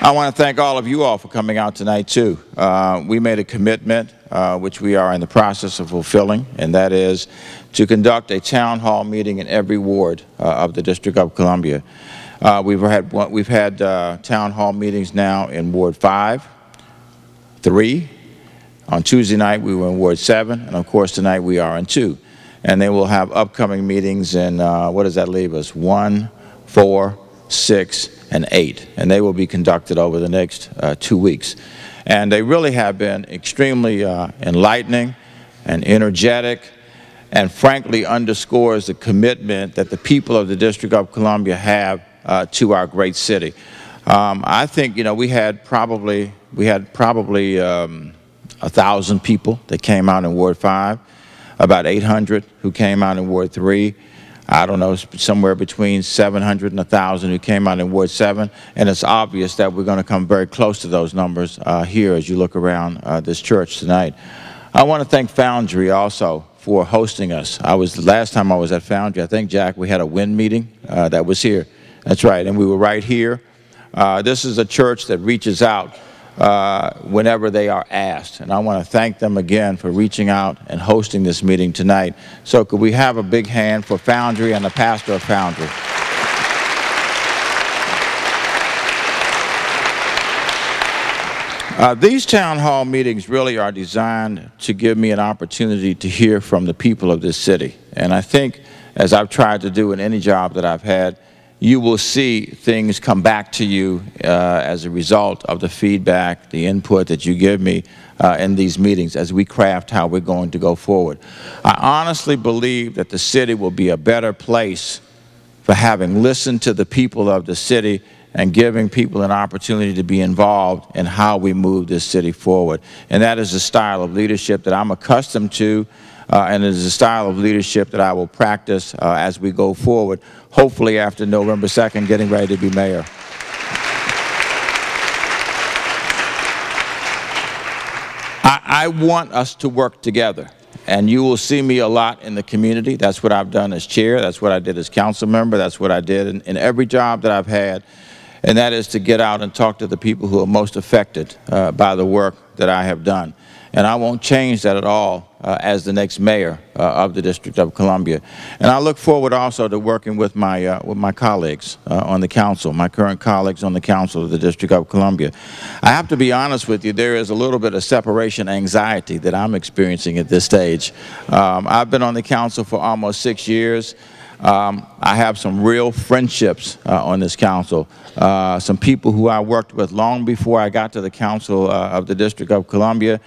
I want to thank all of you all for coming out tonight, too. We made a commitment, which we are in the process of fulfilling, and that is to conduct a town hall meeting in every ward of the District of Columbia. We've had town hall meetings now in Ward 5, 3. On Tuesday night, we were in Ward 7, and of course, tonight we are in 2. And they will have upcoming meetings in, what does that leave us? 1, 4, 6, and 8, and they will be conducted over the next 2 weeks. And they really have been extremely enlightening and energetic, and frankly underscores the commitment that the people of the District of Columbia have to our great city. I think, you know, we had probably 1,000 people that came out in Ward 5, about 800 who came out in Ward 3. I don't know, somewhere between 700 and 1,000 who came out in Ward 7, and it's obvious that we're going to come very close to those numbers here as you look around this church tonight. I want to thank Foundry also for hosting us. Last time I was at Foundry, I think, Jack, we had a WIN meeting that was here. That's right, and we were right here. This is a church that reaches out whenever they are asked. And I want to thank them again for reaching out and hosting this meeting tonight. So could we have a big hand for Foundry and the pastor of Foundry? These town hall meetings really are designed to give me an opportunity to hear from the people of this city. And I think, as I've tried to do in any job that I've had, you will see things come back to you as a result of the feedback, the input that you give me in these meetings as we craft how we're going to go forward. I honestly believe that the city will be a better place for having listened to the people of the city and giving people an opportunity to be involved in how we move this city forward. And that is a style of leadership that I'm accustomed to, and it is a style of leadership that I will practice as we go forward, hopefully after November 2nd, getting ready to be mayor. I want us to work together, and you will see me a lot in the community. That's what I've done as chair. That's what I did as council member. That's what I did in every job that I've had, and that is to get out and talk to the people who are most affected by the work that I have done. And I won't change that at all as the next mayor of the District of Columbia. And I look forward also to working with my colleagues on the council, my current colleagues on the council of the District of Columbia. I have to be honest with you, there is a little bit of separation anxiety that I'm experiencing at this stage. I've been on the council for almost 6 years. I have some real friendships on this council, some people who I worked with long before I got to the council of the District of Columbia.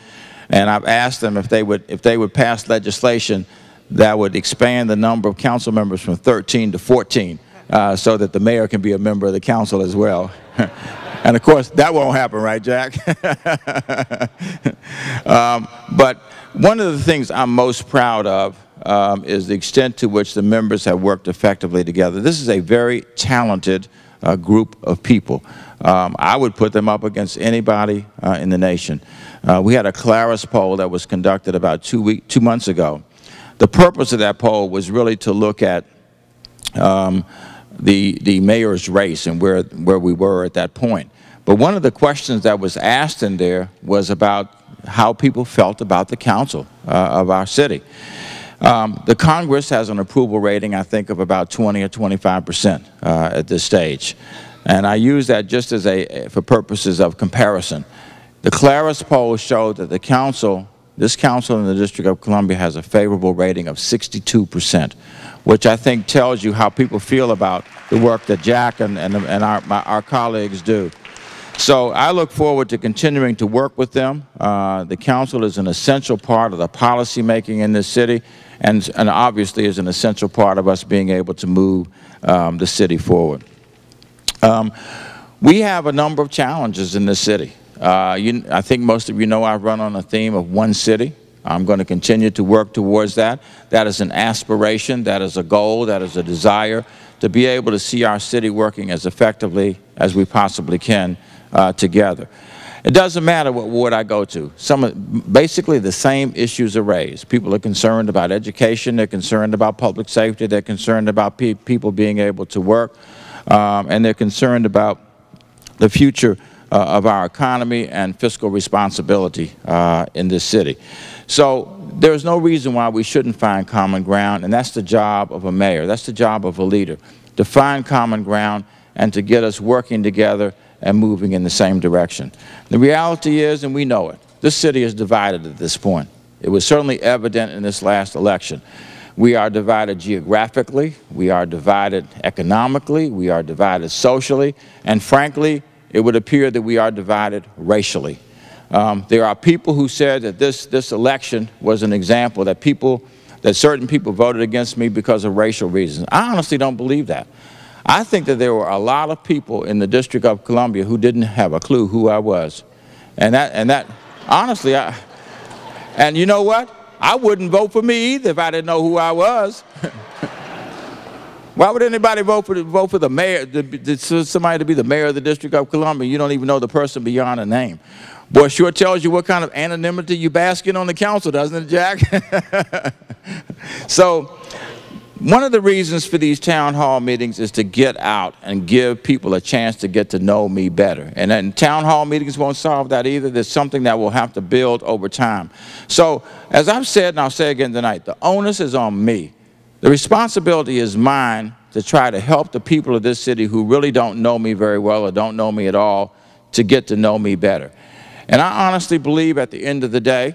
And I've asked them if they would pass legislation that would expand the number of council members from 13 to 14 so that the mayor can be a member of the council as well. And of course, that won't happen, right, Jack? But one of the things I'm most proud of is the extent to which the members have worked effectively together. This is a very talented group of people. I would put them up against anybody in the nation. We had a Claris poll that was conducted about 2 months ago. The purpose of that poll was really to look at the mayor's race and where we were at that point. But one of the questions that was asked in there was about how people felt about the council of our city. The Congress has an approval rating, I think, of about 20 or 25% at this stage. And I use that just as for purposes of comparison. The Claris poll showed that this council in the District of Columbia has a favorable rating of 62%, which I think tells you how people feel about the work that Jack and our colleagues do. So I look forward to continuing to work with them. The council is an essential part of the policy making in this city, and obviously is an essential part of us being able to move the city forward. We have a number of challenges in this city. I think most of you know I run on a theme of one city. I'm going to continue to work towards that. That is an aspiration, that is a goal, that is a desire to be able to see our city working as effectively as we possibly can together. It doesn't matter what ward I go to. Basically the same issues are raised. People are concerned about education, they're concerned about public safety, they're concerned about people being able to work, and they're concerned about the future of our economy and fiscal responsibility in this city. So there's no reason why we shouldn't find common ground, and that's the job of a mayor. That's the job of a leader, to find common ground and to get us working together and moving in the same direction. The reality is, and we know it, this city is divided at this point. It was certainly evident in this last election. We are divided geographically, we are divided economically, we are divided socially, and frankly, it would appear that we are divided racially. There are people who said that this election was an example that certain people voted against me because of racial reasons. I honestly don't believe that. I think that there were a lot of people in the District of Columbia who didn't have a clue who I was. And that honestly, and you know what? I wouldn't vote for me either if I didn't know who I was. Why would anybody vote for the mayor, somebody to be the mayor of the District of Columbia? You don't even know the person beyond a name. Boy, it sure tells you what kind of anonymity you bask in on the council, doesn't it, Jack? So one of the reasons for these town hall meetings is to get out and give people a chance to get to know me better. And then town hall meetings won't solve that either. There's something that we'll have to build over time. So as I've said, and I'll say again tonight, the onus is on me. The responsibility is mine to try to help the people of this city who really don't know me very well or don't know me at all to get to know me better. And I honestly believe at the end of the day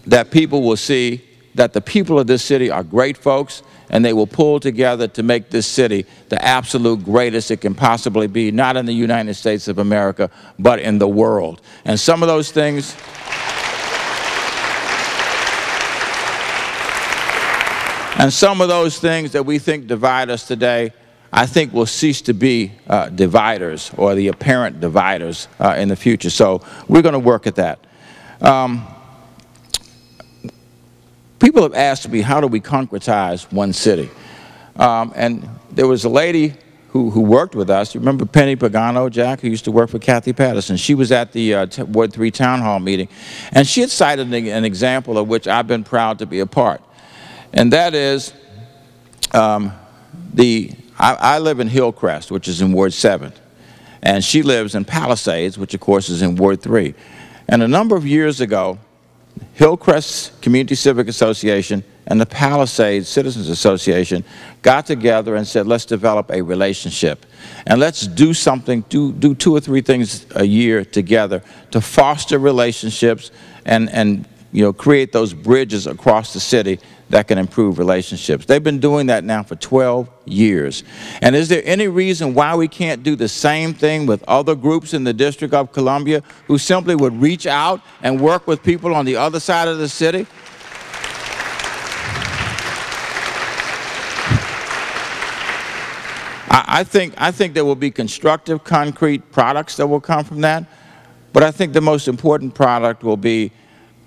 that people will see that the people of this city are great folks, and they will pull together to make this city the absolute greatest it can possibly be, not in the United States of America, but in the world. And some of those things that we think divide us today, I think will cease to be dividers or the apparent dividers in the future. So we're going to work at that. People have asked me, how do we concretize one city? And there was a lady who worked with us. You remember Penny Pagano, Jack, who used to work for Kathy Patterson? She was at the Ward 3 Town Hall meeting, and she had cited an example of which I've been proud to be a part. And that is, I live in Hillcrest, which is in Ward 7, and she lives in Palisades, which of course is in Ward 3. And a number of years ago, Hillcrest Community Civic Association and the Palisades Citizens Association got together and said, let's develop a relationship. And let's do something, do 2 or 3 things a year together to foster relationships and create those bridges across the city that can improve relationships. They've been doing that now for 12 years. And is there any reason why we can't do the same thing with other groups in the District of Columbia who simply would reach out and work with people on the other side of the city? I think there will be constructive, concrete products that will come from that, but I think the most important product will be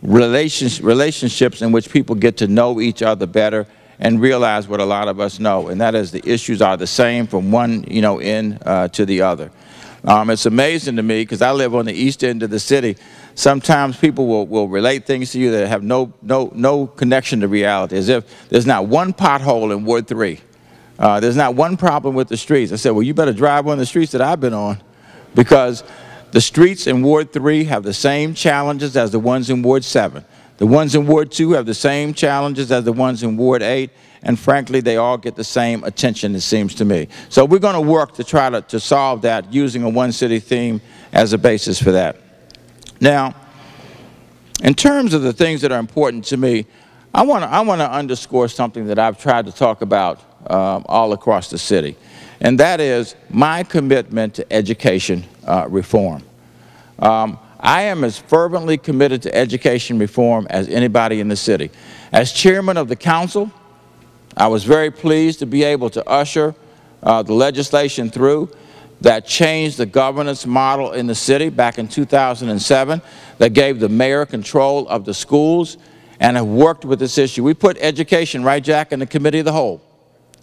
relationships in which people get to know each other better and realize what a lot of us know, and that is the issues are the same from one end to the other. It's amazing to me, because I live on the east end of the city, sometimes people will relate things to you that have no connection to reality, as if there's not one pothole in Ward 3. There's not one problem with the streets. I said, well, you better drive on the streets that I've been on, because the streets in Ward 3 have the same challenges as the ones in Ward 7. The ones in Ward 2 have the same challenges as the ones in Ward 8, and frankly, they all get the same attention, it seems to me. So we're going to work to try to solve that using a one city theme as a basis for that. Now, in terms of the things that are important to me, I want to underscore something that I've tried to talk about all across the city, and that is my commitment to education reform. I am as fervently committed to education reform as anybody in the city. As chairman of the council, I was very pleased to be able to usher the legislation through that changed the governance model in the city back in 2007, that gave the mayor control of the schools, and have worked with this issue. We put education, right, Jack, in the committee of the whole,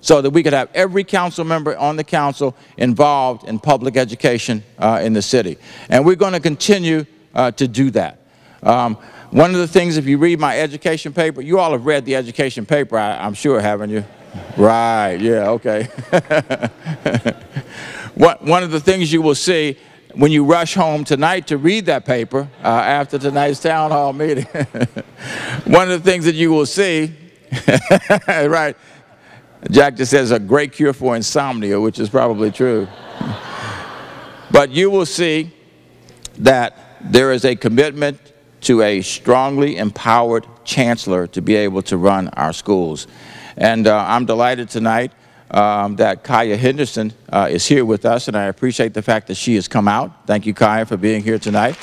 so that we could have every council member on the council involved in public education in the city. And we're going to continue to do that. One of the things, if you read my education paper, you all have read the education paper, I'm sure, haven't you? Right, yeah, okay. One of the things you will see, when you rush home tonight to read that paper after tonight's town hall meeting, one of the things that you will see, right, Jack just says a great cure for insomnia, which is probably true. But you will see that there is a commitment to a strongly empowered chancellor to be able to run our schools. And I'm delighted tonight that Kaya Henderson is here with us, and I appreciate the fact that she has come out. Thank you, Kaya, for being here tonight.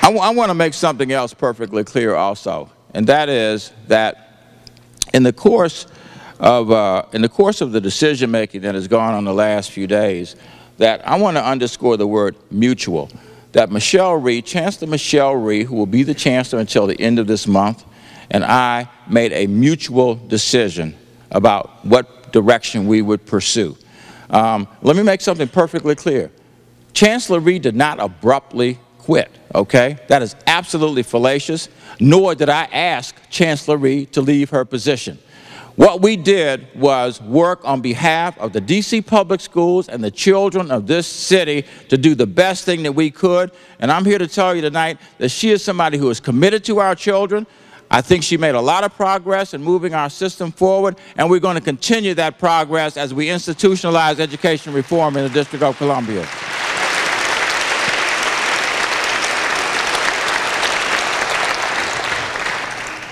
I want to make something else perfectly clear also, and that is that in the course of the decision making that has gone on the last few days, that I want to underscore the word mutual. That Michelle Rhee, Chancellor Michelle Rhee, who will be the chancellor until the end of this month, and I made a mutual decision about what direction we would pursue. Let me make something perfectly clear. Chancellor Rhee did not abruptly quit, okay? That is absolutely fallacious, nor did I ask Chancellor Rhee to leave her position. What we did was work on behalf of the D.C. public schools and the children of this city to do the best thing that we could. And I'm here to tell you tonight that she is somebody who is committed to our children. I think she made a lot of progress in moving our system forward, and we're going to continue that progress as we institutionalize education reform in the District of Columbia.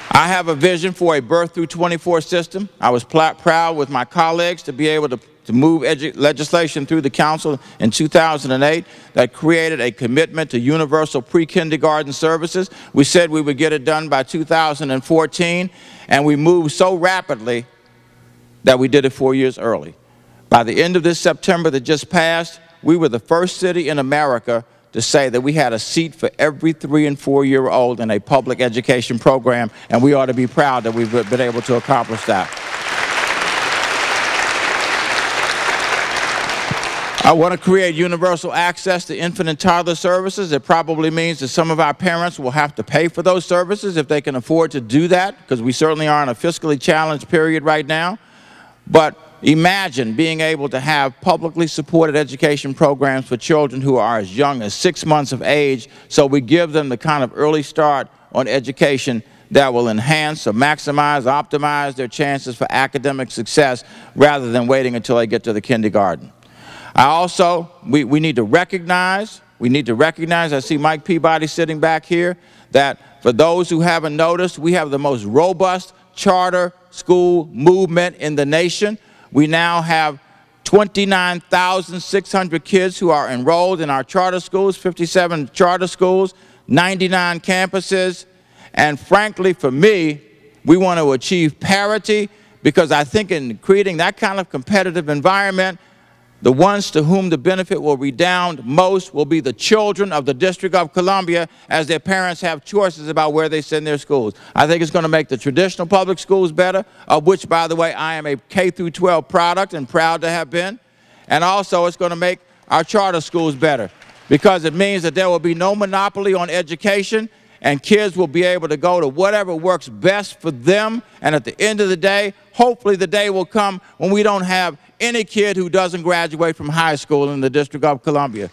I have a vision for a birth through 24 system. I was proud with my colleagues to be able to move legislation through the council in 2008 that created a commitment to universal pre-kindergarten services. We said we would get it done by 2014, and we moved so rapidly that we did it 4 years early. By the end of this September that just passed, we were the first city in America to say that we had a seat for every 3- and 4-year-old in a public education program, and we ought to be proud that we've been able to accomplish that. I want to create universal access to infant and toddler services. It probably means that some of our parents will have to pay for those services if they can afford to do that, because we certainly are in a fiscally challenged period right now. But imagine being able to have publicly supported education programs for children who are as young as 6 months of age, so we give them the kind of early start on education that will enhance or maximize, optimize their chances for academic success rather than waiting until they get to the kindergarten. We need to recognize, I see Mike Peabody sitting back here, that for those who haven't noticed, we have the most robust charter school movement in the nation. We now have 29,600 kids who are enrolled in our charter schools, 57 charter schools, 99 campuses. And frankly, for me, we want to achieve parity, because I think in creating that kind of competitive environment, the ones to whom the benefit will redound most will be the children of the District of Columbia, as their parents have choices about where they send their schools. I think it's going to make the traditional public schools better, of which, by the way, I am a K-12 product and proud to have been. And also it's going to make our charter schools better, because it means that there will be no monopoly on education, and kids will be able to go to whatever works best for them. And at the end of the day, hopefully the day will come when we don't have any kid who doesn't graduate from high school in the District of Columbia.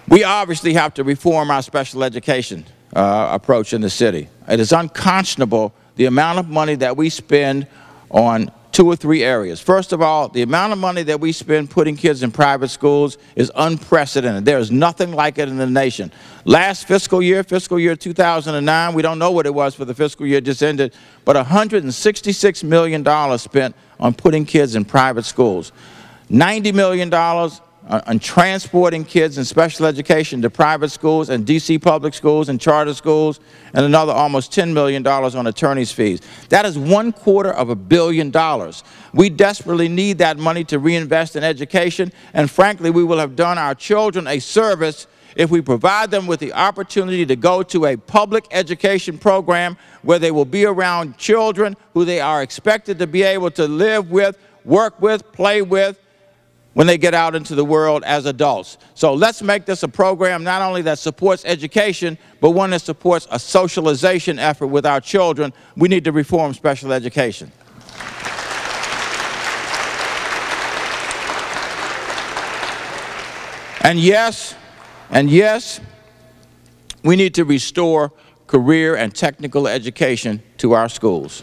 We obviously have to reform our special education approach in the city. It is unconscionable the amount of money that we spend on 2 or 3 areas. First of all, the amount of money that we spend putting kids in private schools is unprecedented. There is nothing like it in the nation. Last fiscal year 2009, we don't know what it was for the fiscal year just ended, but $166 million spent on putting kids in private schools. $90 million on transporting kids in special education to private schools and D.C. public schools and charter schools, and another almost $10 million on attorney's fees. That is $250 million. We desperately need that money to reinvest in education, and frankly, we will have done our children a service if we provide them with the opportunity to go to a public education program where they will be around children who they are expected to be able to live with, work with, play with, when they get out into the world as adults. So let's make this a program not only that supports education, but one that supports a socialization effort with our children. We need to reform special education. And yes, we need to restore career and technical education to our schools.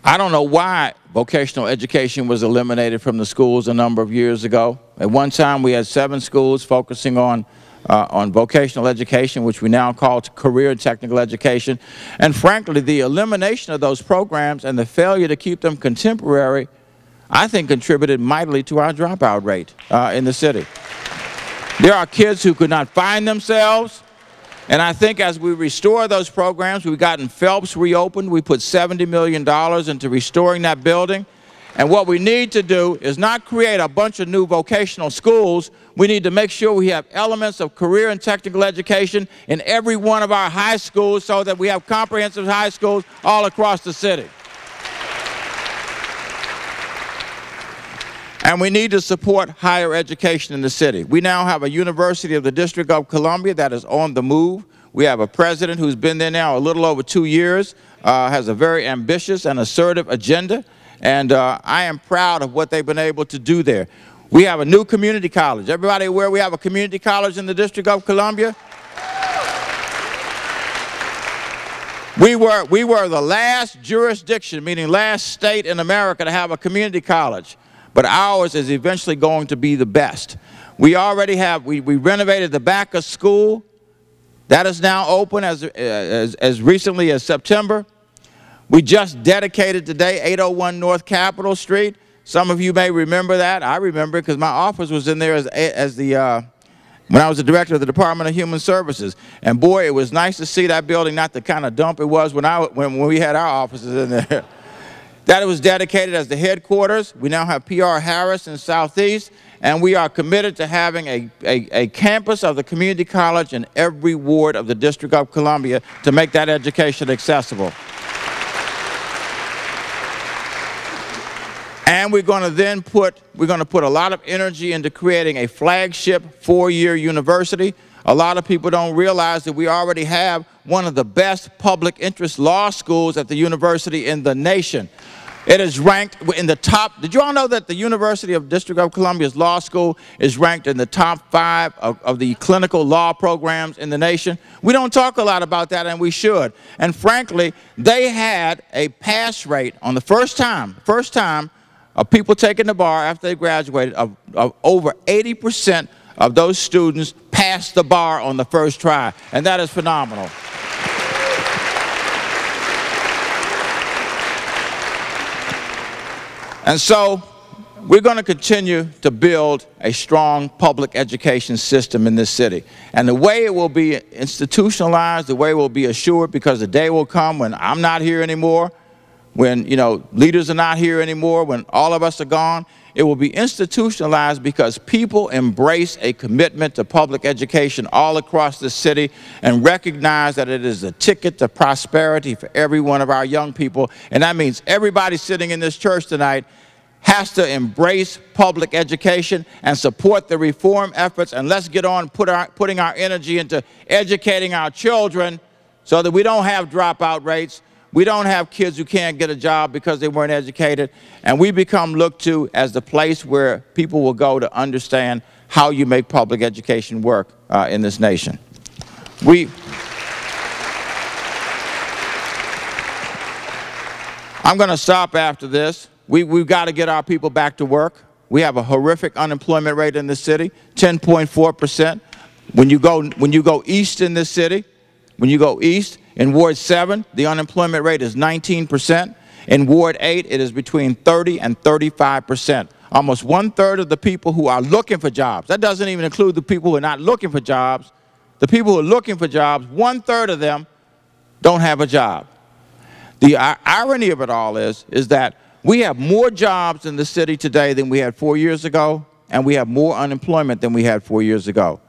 I don't know why vocational education was eliminated from the schools a number of years ago. At one time, we had 7 schools focusing on vocational education, which we now call career and technical education. And frankly, the elimination of those programs and the failure to keep them contemporary, I think, contributed mightily to our dropout rate in the city. There are kids who could not find themselves. And I think as we restore those programs, we've gotten Phelps reopened. We put $70 million into restoring that building. And what we need to do is not create a bunch of new vocational schools. We need to make sure we have elements of career and technical education in every one of our high schools so that we have comprehensive high schools all across the city. And we need to support higher education in the city. We now have a University of the District of Columbia that is on the move. We have a president who's been there now a little over 2 years, has a very ambitious and assertive agenda, and I am proud of what they've been able to do there. We have a new community college. Everybody aware we have a community college in the District of Columbia? We were the last jurisdiction, meaning last state in America, to have a community college. But ours is eventually going to be the best. We already have, we renovated the back of school. That is now open as recently as September. We just dedicated today 801 North Capitol Street. Some of you may remember that. I remember it because my office was in there when I was the director of the Department of Human Services. And boy, it was nice to see that building, not the kind of dump it was when we had our offices in there. That it was dedicated as the headquarters. We now have PR Harris in Southeast, and we are committed to having a campus of the community college in every ward of the District of Columbia to make that education accessible. And we're going to put a lot of energy into creating a flagship 4-year university. A lot of people don't realize that we already have one of the best public interest law schools at the university in the nation. It is ranked in the top. Did you all know that the University of District of Columbia's law school is ranked in the top 5 of the clinical law programs in the nation? We don't talk a lot about that, and we should. And frankly, they had a pass rate on the first time of people taking the bar after they graduated of over 80% of those students passed the bar on the first try, and that is phenomenal. And so we're going to continue to build a strong public education system in this city. And the way it will be institutionalized, the way it will be assured, because the day will come when I'm not here anymore, when, leaders are not here anymore, when all of us are gone, it will be institutionalized because people embrace a commitment to public education all across the city and recognize that it is a ticket to prosperity for every one of our young people. And that means everybody sitting in this church tonight has to embrace public education and support the reform efforts. And let's get on putting our energy into educating our children so that we don't have dropout rates. We don't have kids who can't get a job because they weren't educated, and we become looked to as the place where people will go to understand how you make public education work in this nation. I'm going to stop after this. We've got to get our people back to work. We have a horrific unemployment rate in this city, 10.4%. When you go east in this city, in Ward 7, the unemployment rate is 19%. In Ward 8, it is between 30 and 35%. Almost 1/3 of the people who are looking for jobs, that doesn't even include the people who are not looking for jobs, the people who are looking for jobs, 1/3 of them don't have a job. The irony of it all is that we have more jobs in the city today than we had 4 years ago, and we have more unemployment than we had 4 years ago.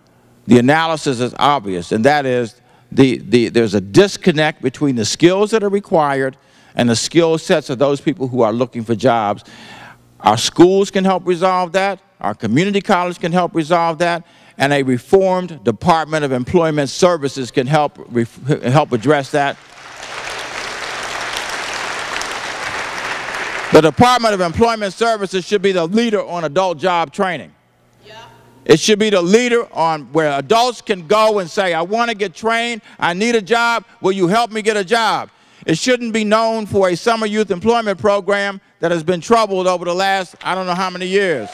The analysis is obvious, and that is there's a disconnect between the skills that are required and the skill sets of those people who are looking for jobs. Our schools can help resolve that. Our community college can help resolve that. And a reformed Department of Employment Services can help address that. The Department of Employment Services should be the leader on adult job training. It should be the leader on where adults can go and say, I want to get trained, I need a job, will you help me get a job? It shouldn't be known for a summer youth employment program that has been troubled over the last, I don't know how many years.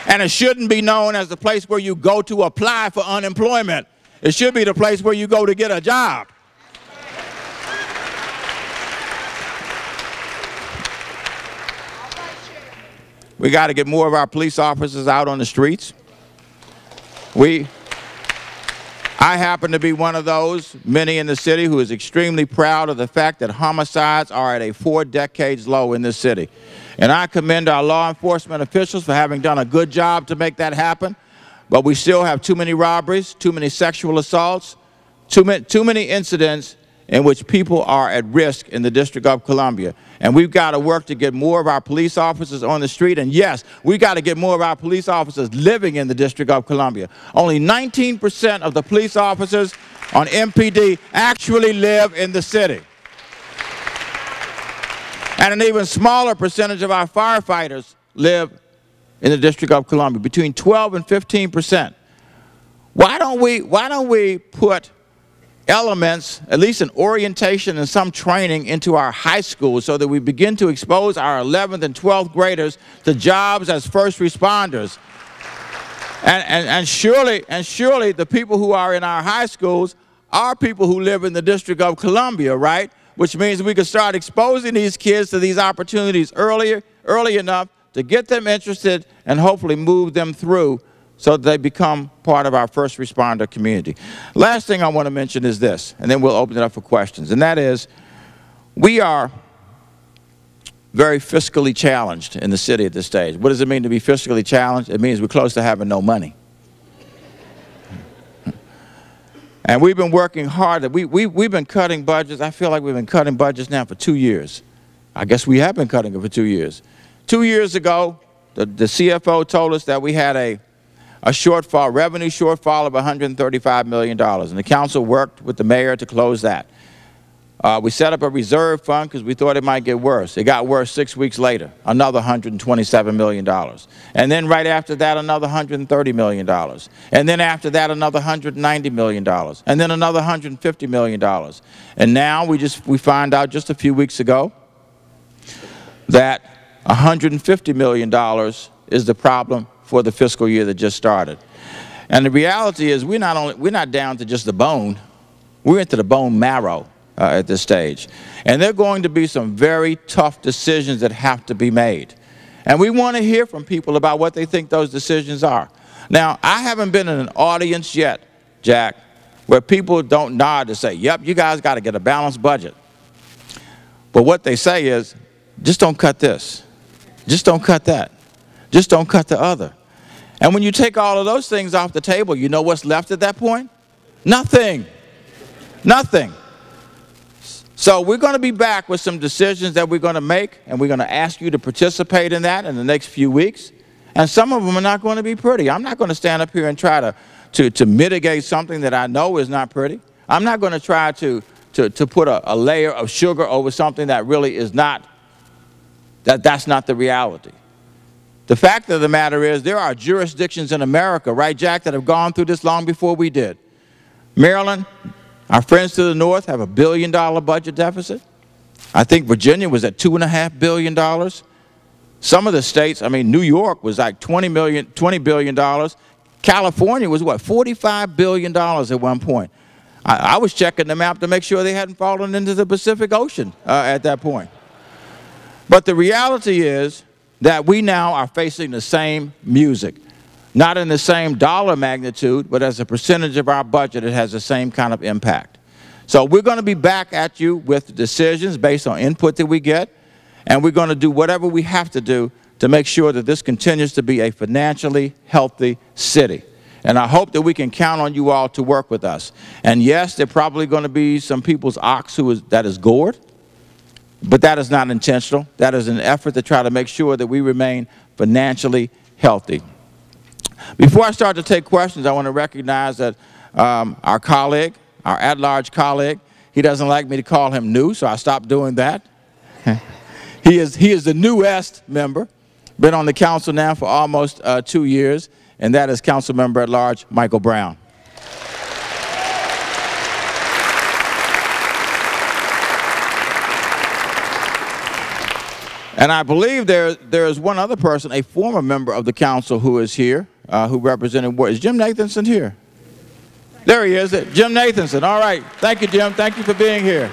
And it shouldn't be known as the place where you go to apply for unemployment. It should be the place where you go to get a job. We got to get more of our police officers out on the streets. I happen to be one of those, many in the city, who is extremely proud of the fact that homicides are at a 4-decades low in this city. And I commend our law enforcement officials for having done a good job to make that happen. But we still have too many robberies, too many sexual assaults, too many incidents in which people are at risk in the District of Columbia. And we've got to work to get more of our police officers on the street. And yes, we've got to get more of our police officers living in the District of Columbia. Only 19% of the police officers on MPD actually live in the city. And an even smaller percentage of our firefighters live in the District of Columbia, between 12 and 15%. Why don't we put elements, at least an orientation and some training into our high schools so that we begin to expose our 11th and 12th graders to jobs as first responders? And surely the people who are in our high schools are people who live in the District of Columbia, right? Which means we could start exposing these kids to these opportunities early enough to get them interested and hopefully move them through so that they become part of our first responder community. Last thing I want to mention is this, and then we'll open it up for questions, and that is we are very fiscally challenged in the city at this stage. What does it mean to be fiscally challenged? It means we're close to having no money. And we've been working hard. We've been cutting budgets. I feel like we've been cutting budgets now for 2 years. I guess we have been cutting it for 2 years. 2 years ago, the CFO told us that we had a shortfall, revenue shortfall of $135 million, and the council worked with the mayor to close that. We set up a reserve fund because we thought it might get worse. It got worse 6 weeks later, another $127 million. And then right after that, another $130 million. And then after that, another $190 million. And then another $150 million. And now we find out just a few weeks ago that $150 million is the problem for the fiscal year that just started. And the reality is we're not down to just the bone. We're into the bone marrow at this stage. And there are going to be some very tough decisions that have to be made. And we want to hear from people about what they think those decisions are. Now, I haven't been in an audience yet, Jack, where people don't nod to say, yep, you guys got to get a balanced budget. But what they say is, just don't cut this. Just don't cut that. Just don't cut the other. And when you take all of those things off the table, you know what's left at that point? Nothing. Nothing. So we're going to be back with some decisions that we're going to make, and we're going to ask you to participate in that in the next few weeks. And some of them are not going to be pretty. I'm not going to stand up here and try to mitigate something that I know is not pretty. I'm not going to try to put a layer of sugar over something that really is not, that's not the reality. The fact of the matter is there are jurisdictions in America, right, Jack, that have gone through this long before we did. Maryland, our friends to the north, have $1 billion budget deficit. I think Virginia was at $2.5 billion. Some of the states, I mean, New York was like $20 billion. California was, what, $45 billion at one point. I was checking the map to make sure they hadn't fallen into the Pacific Ocean at that point. But the reality is that we now are facing the same music. Not in the same dollar magnitude, but as a percentage of our budget, it has the same kind of impact. So we're going to be back at you with decisions based on input that we get, and we're going to do whatever we have to do to make sure that this continues to be a financially healthy city. And I hope that we can count on you all to work with us. And yes, there are probably going to be some people's ox that is gored, but that is not intentional. That is an effort to try to make sure that we remain financially healthy. Before I start to take questions, I want to recognize that our colleague, our at-large colleague, he doesn't like me to call him new, so I stopped doing that. He is the newest member, been on the council now for almost 2 years, and that is Council Member at Large Michael Brown. And I believe there is one other person, a former member of the council, who is here, who represented Ward. Is Jim Nathanson here? There he is, Jim Nathanson. All right. Thank you, Jim. Thank you for being here.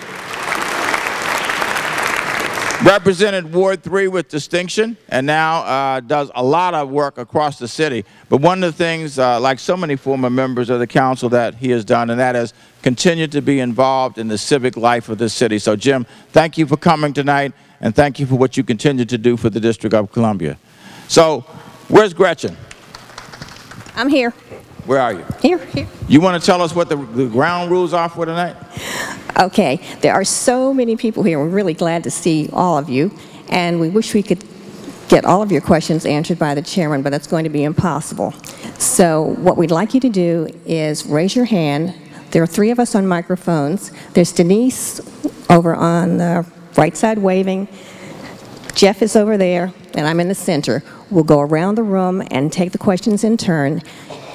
Represented Ward 3 with distinction, and now does a lot of work across the city. But one of the things, like so many former members of the council, that he has done, and that is continued to be involved in the civic life of this city. So, Jim, thank you for coming tonight, and thank you for what you continue to do for the District of Columbia. So, where's Gretchen? I'm here. Where are you? Here. You want to tell us what the ground rules are for tonight? Okay. There are so many people here. We're really glad to see all of you, and we wish we could get all of your questions answered by the chairman, but that's going to be impossible. So what we'd like you to do is raise your hand. There are 3 of us on microphones. There's Denise over on the right side waving. Jeff is over there, and I'm in the center. We'll go around the room and take the questions in turn.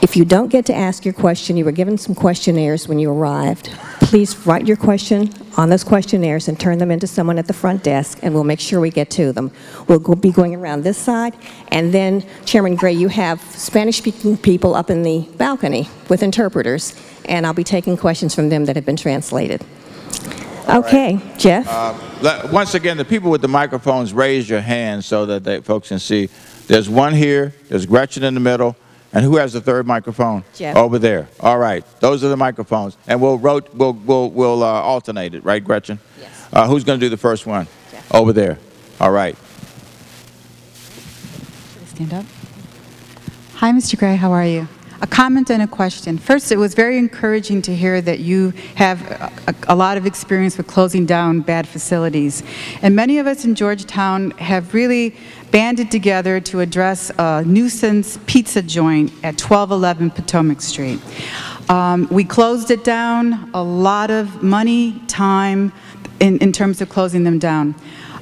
If you don't get to ask your question, you were given some questionnaires when you arrived. Please write your question on those questionnaires and turn them into someone at the front desk, and we'll make sure we get to them. We'll be going around this side, and then, Chairman Gray, you have Spanish-speaking people up in the balcony with interpreters, and I'll be taking questions from them that have been translated. Okay, right. Jeff? Once again, the people with the microphones, raise your hands so that folks can see. There's one here, there's Gretchen in the middle, and who has the third microphone? Jeff. Over there. All right, those are the microphones, and we'll alternate it, right, Gretchen? Yes. Who's going to do the first one? Jeff. Over there. All right. Stand up. Hi, Mr. Gray. How are you? A comment and a question. First, it was very encouraging to hear that you have a lot of experience with closing down bad facilities. And many of us in Georgetown have really banded together to address a nuisance pizza joint at 1211 Potomac Street. We closed it down, a lot of money, time in terms of closing them down.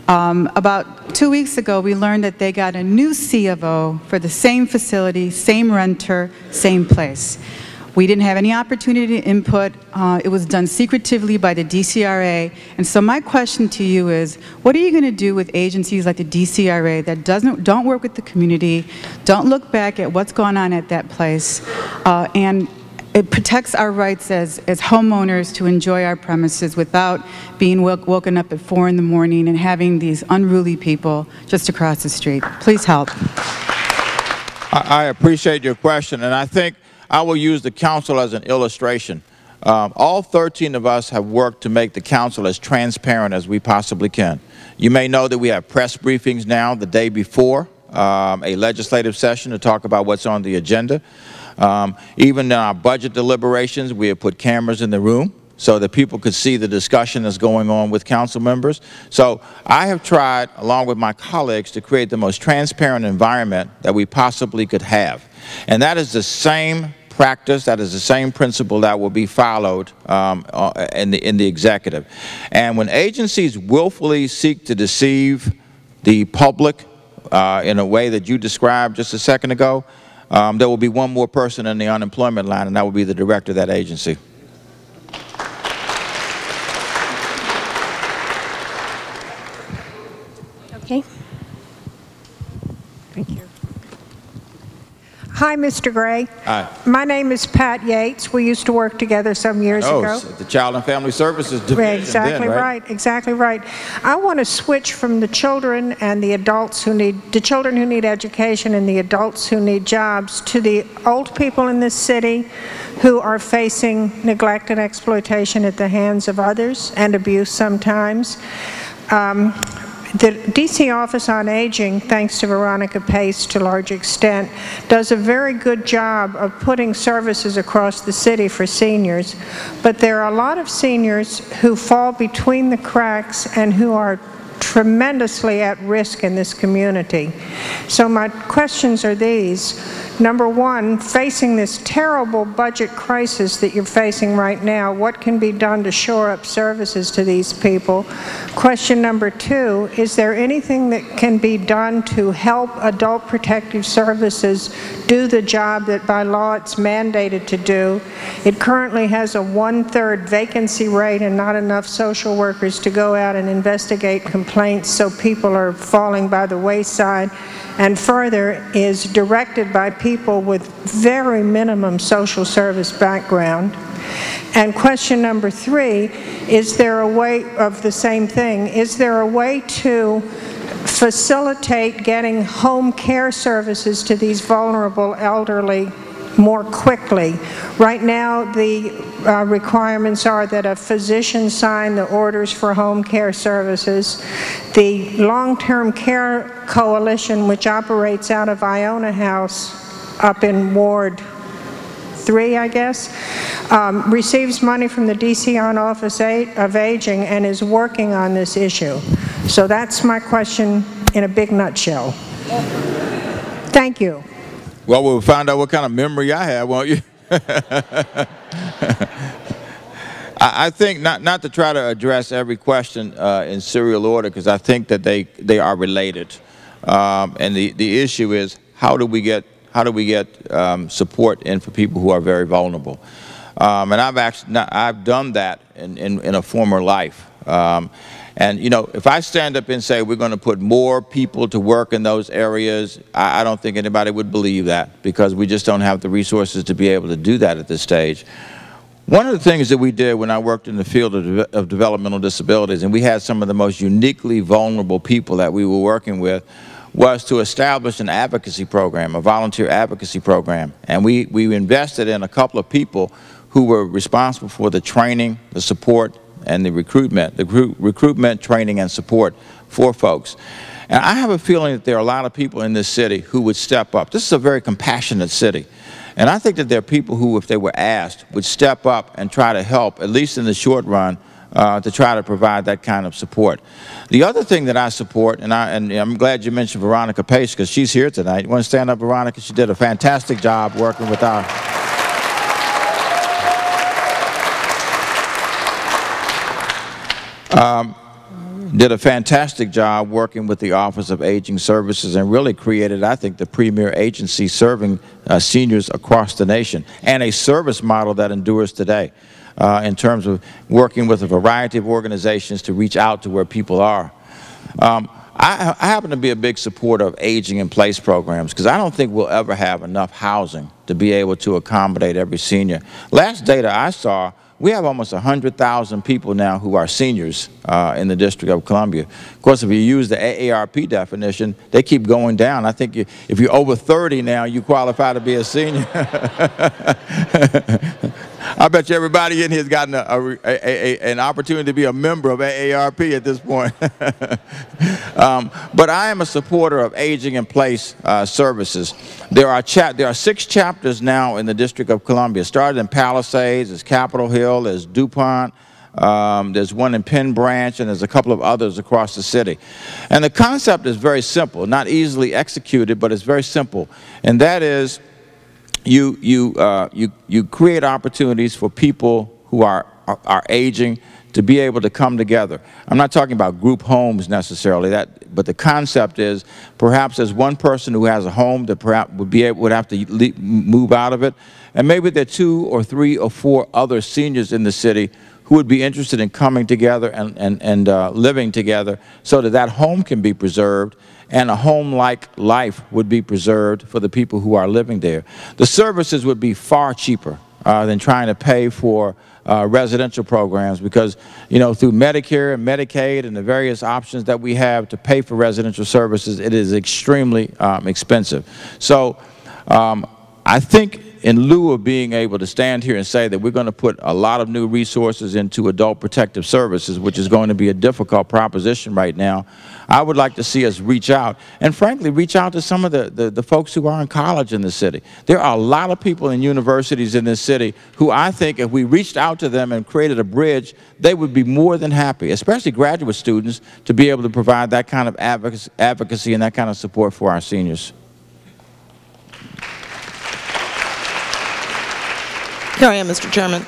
About 2 weeks ago, we learned that they got a new C of O for the same facility, same renter, same place. We didn't have any opportunity to input. It was done secretively by the DCRA. And so my question to you is, what are you going to do with agencies like the DCRA that don't work with the community, don't look back at what's going on at that place, and it protects our rights as homeowners to enjoy our premises without being woken up at 4 in the morning and having these unruly people just across the street. Please help. I appreciate your question, and I think I will use the council as an illustration. All 13 of us have worked to make the council as transparent as we possibly can. You may know that we have press briefings now the day before a legislative session to talk about what's on the agenda. Even in our budget deliberations, we have put cameras in the room so that people could see the discussion that's going on with council members. So I have tried, along with my colleagues, to create the most transparent environment that we possibly could have. And that is the same practice, that is the same principle that will be followed in the executive. And when agencies willfully seek to deceive the public in a way that you described just a second ago, there will be one more person in the unemployment line, and that will be the director of that agency. Okay. Thank you. Hi, Mr. Gray. Hi. My name is Pat Yates. We used to work together some years ago. At the Child and Family Services Division. Exactly right? Exactly right. I want to switch from the children and the adults who need, the children who need education and the adults who need jobs, to the old people in this city who are facing neglect and exploitation at the hands of others and abuse sometimes. The DC Office on Aging, thanks to Veronica Pace to a large extent, does a very good job of putting services across the city for seniors, but there are a lot of seniors who fall between the cracks and who are tremendously at risk in this community. So my questions are these. Number one, facing this terrible budget crisis that you're facing right now, what can be done to shore up services to these people? Question number two, is there anything that can be done to help Adult Protective Services do the job that by law it's mandated to do? It currently has a 1/3 vacancy rate and not enough social workers to go out and investigate complaints, so people are falling by the wayside, and further is directed by people with very minimum social service background. And question number three, is there a way of the same thing? Is there a way to facilitate getting home care services to these vulnerable elderly more quickly? Right now, the requirements are that a physician sign the orders for home care services. The Long-Term Care Coalition, which operates out of Iona House up in Ward 3, I guess, receives money from the DC Office of Aging and is working on this issue. So that's my question in a big nutshell. Thank you. Well, we'll find out what kind of memory I have, won't you? I think not to try to address every question in serial order, because I think that they are related, and the issue is how do we get support in for people who are very vulnerable, and I've done that in a former life. And, you know, if I stand up and say we're going to put more people to work in those areas, I don't think anybody would believe that, because we just don't have the resources to be able to do that at this stage. One of the things that we did when I worked in the field of developmental disabilities, and we had some of the most uniquely vulnerable people that we were working with, was to establish an advocacy program, a volunteer advocacy program. And we invested in a couple of people who were responsible for the training, the support, and the recruitment, training, and support for folks. And I have a feeling that there are a lot of people in this city who would step up. This is a very compassionate city. And I think that there are people who, if they were asked, would step up and try to help, at least in the short run, to try to provide that kind of support. The other thing that I support, and I'm glad you mentioned Veronica Pace, because she's here tonight. You want to stand up, Veronica? She did a fantastic job working with our... did a fantastic job working with the Office of Aging Services and really created, I think, the premier agency serving seniors across the nation, and a service model that endures today in terms of working with a variety of organizations to reach out to where people are. I happen to be a big supporter of aging in place programs, because I don't think we'll ever have enough housing to be able to accommodate every senior. Last data I saw, we have almost 100,000 people now who are seniors in the District of Columbia. Of course, if you use the AARP definition, they keep going down. I think if you're over 30 now, you qualify to be a senior. I bet you everybody in here has gotten an opportunity to be a member of AARP at this point. But I am a supporter of aging in place services. There are 6 chapters now in the District of Columbia. Started in Palisades, there's Capitol Hill, there's DuPont, there's one in Penn Branch, and there's a couple of others across the city. And the concept is very simple, not easily executed, but it's very simple. And that is, you create opportunities for people who are aging to be able to come together. I'm not talking about group homes necessarily, but the concept is perhaps there's one person who has a home that perhaps would have to move out of it, and maybe there are 2 or 3 or 4 other seniors in the city who would be interested in coming together and living together so that that home can be preserved, and a home-like life would be preserved for the people who are living there. The services would be far cheaper than trying to pay for residential programs, because, you know, through Medicare and Medicaid and the various options that we have to pay for residential services, it is extremely expensive. So I I think in lieu of being able to stand here and say that we're going to put a lot of new resources into adult protective services, which is going to be a difficult proposition right now, I would like to see us reach out, and frankly, reach out to some of the folks who are in college in the city. There are a lot of people in universities in this city who I think if we reached out to them and created a bridge, they would be more than happy, especially graduate students, to be able to provide that kind of advocacy and that kind of support for our seniors. Here I am, Mr. Chairman.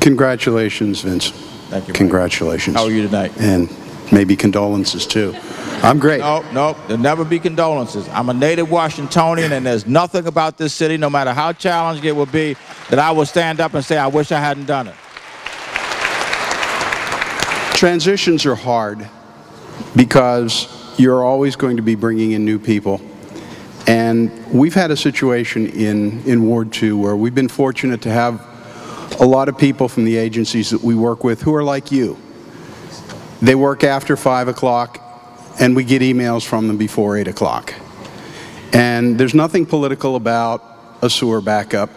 Congratulations, Vince. Thank you. Congratulations. How are you tonight? And maybe condolences, too. I'm great. No, there'll never be condolences. I'm a native Washingtonian, and there's nothing about this city, no matter how challenging it will be, that I will stand up and say, I wish I hadn't done it. Transitions are hard because you're always going to be bringing in new people. And we've had a situation in Ward 2 where we've been fortunate to have a lot of people from the agencies that we work with who are like you. They work after 5 o'clock, and we get emails from them before 8 o'clock. And there's nothing political about a sewer backup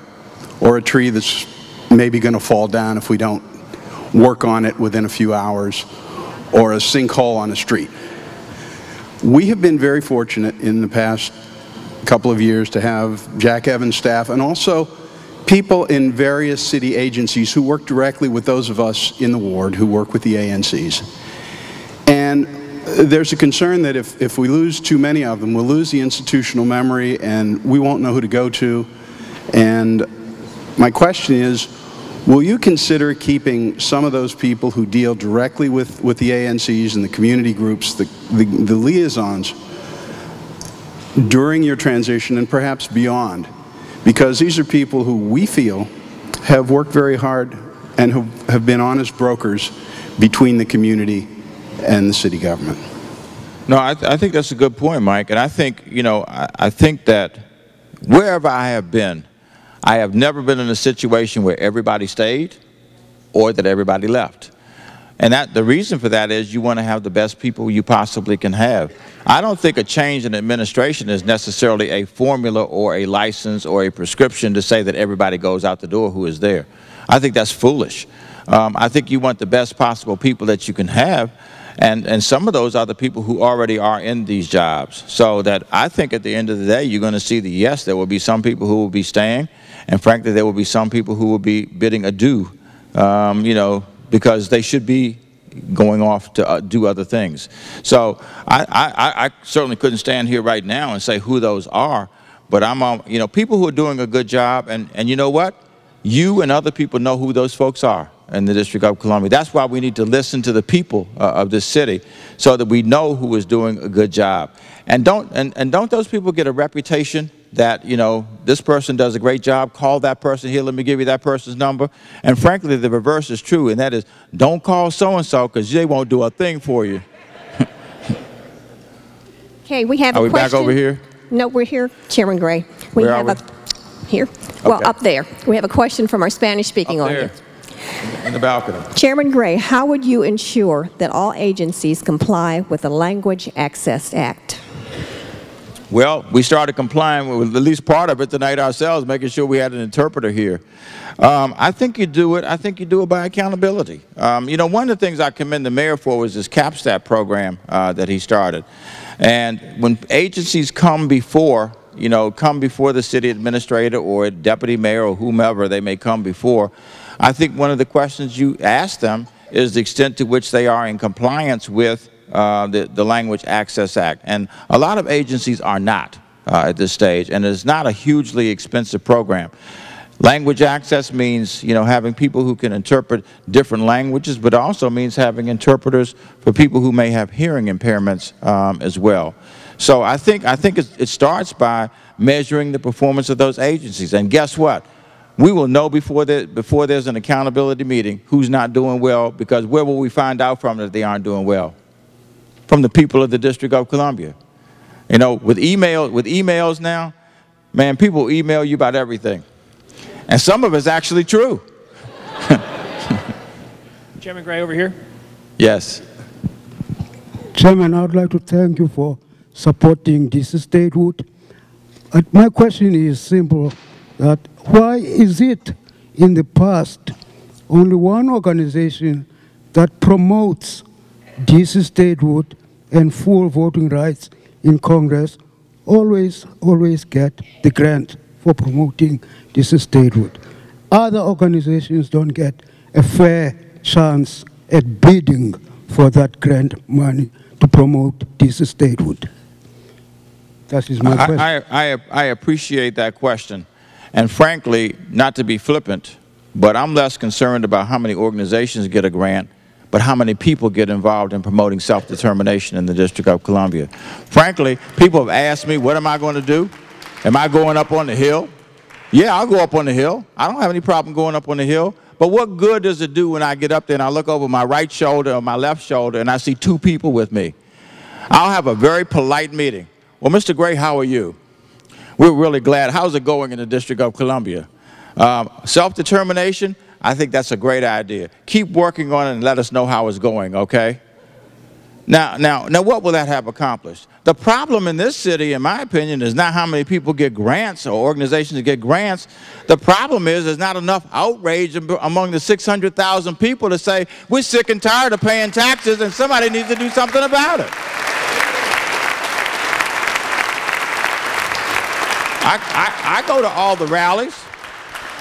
or a tree that's maybe going to fall down if we don't work on it within a few hours, or a sinkhole on a street. We have been very fortunate in the past couple of years to have Jack Evans' staff and also people in various city agencies who work directly with those of us in the ward who work with the ANCs. And there's a concern that if we lose too many of them, we'll lose the institutional memory and we won't know who to go to. And my question is, will you consider keeping some of those people who deal directly with the ANCs and the community groups, the liaisons, during your transition and perhaps beyond? Because these are people who we feel have worked very hard and who have been honest brokers between the community and the city government. No, I think that's a good point, Mike. And I think, you know, I think that wherever I have been, I have never been in a situation where everybody stayed or that everybody left. And the reason for that is you want to have the best people you possibly can have. I don't think a change in administration is necessarily a formula or a license or a prescription to say that everybody goes out the door who is there. I think that's foolish. I think you want the best possible people that you can have, and some of those are the people who already are in these jobs. So that I think at the end of the day, you're going to see that, yes, there will be some people who will be staying, and frankly, there will be some people who will be bidding adieu, you know, because they should be going off to do other things. So I certainly couldn't stand here right now and say who those are, but you know, people who are doing a good job, and you know what? You and other people know who those folks are in the District of Columbia. That's why we need to listen to the people of this city so that we know who is doing a good job. And don't those people get a reputation that, you know, this person does a great job, call that person here, let me give you that person's number. And frankly, the reverse is true, and that is, don't call so-and-so because they won't do a thing for you. Okay, we have a question. Are we back over here? No, we're here, Chairman Gray. Where are we? Here? Well, up there. We have a question from our Spanish-speaking audience. In the balcony. Chairman Gray, how would you ensure that all agencies comply with the Language Access Act? Well, we started complying with at least part of it tonight ourselves, making sure we had an interpreter here. I think you do it. I think you do it by accountability. You know, one of the things I commend the mayor for was this CAPSTAT program that he started. And when agencies come before, you know, come before the city administrator or deputy mayor or whomever they may come before, I think one of the questions you ask them is the extent to which they are in compliance with the Language Access Act. And a lot of agencies are not at this stage, and it's not a hugely expensive program. Language access means, you know, having people who can interpret different languages, but also means having interpreters for people who may have hearing impairments as well. So I think it starts by measuring the performance of those agencies. And guess what? We will know before there's an accountability meeting who's not doing well, because where will we find out from that they aren't doing well? From the people of the District of Columbia. You know, with emails now, man, people email you about everything. And some of it's actually true. Chairman Gray, over here. Yes. Chairman, I would like to thank you for supporting this statehood. My question is simple, that why is it in the past only one organization that promotes DC statehood and full voting rights in Congress always get the grant for promoting DC statehood? Other organizations don't get a fair chance at bidding for that grant money to promote DC statehood. That is my question. I appreciate that question. And frankly, not to be flippant, but I'm less concerned about how many organizations get a grant, but how many people get involved in promoting self-determination in the District of Columbia. Frankly, people have asked me, what am I going to do? Am I going up on the Hill? Yeah, I'll go up on the Hill. I don't have any problem going up on the Hill. But what good does it do when I get up there and I look over my right shoulder or my left shoulder and I see two people with me? I'll have a very polite meeting. Well, Mr. Gray, how are you? We're really glad. How's it going in the District of Columbia? Self-determination, I think that's a great idea. Keep working on it and let us know how it's going, okay? Now, what will that have accomplished? The problem in this city, in my opinion, is not how many people get grants or organizations get grants. The problem is there's not enough outrage among the 600,000 people to say, we're sick and tired of paying taxes and somebody needs to do something about it. I go to all the rallies.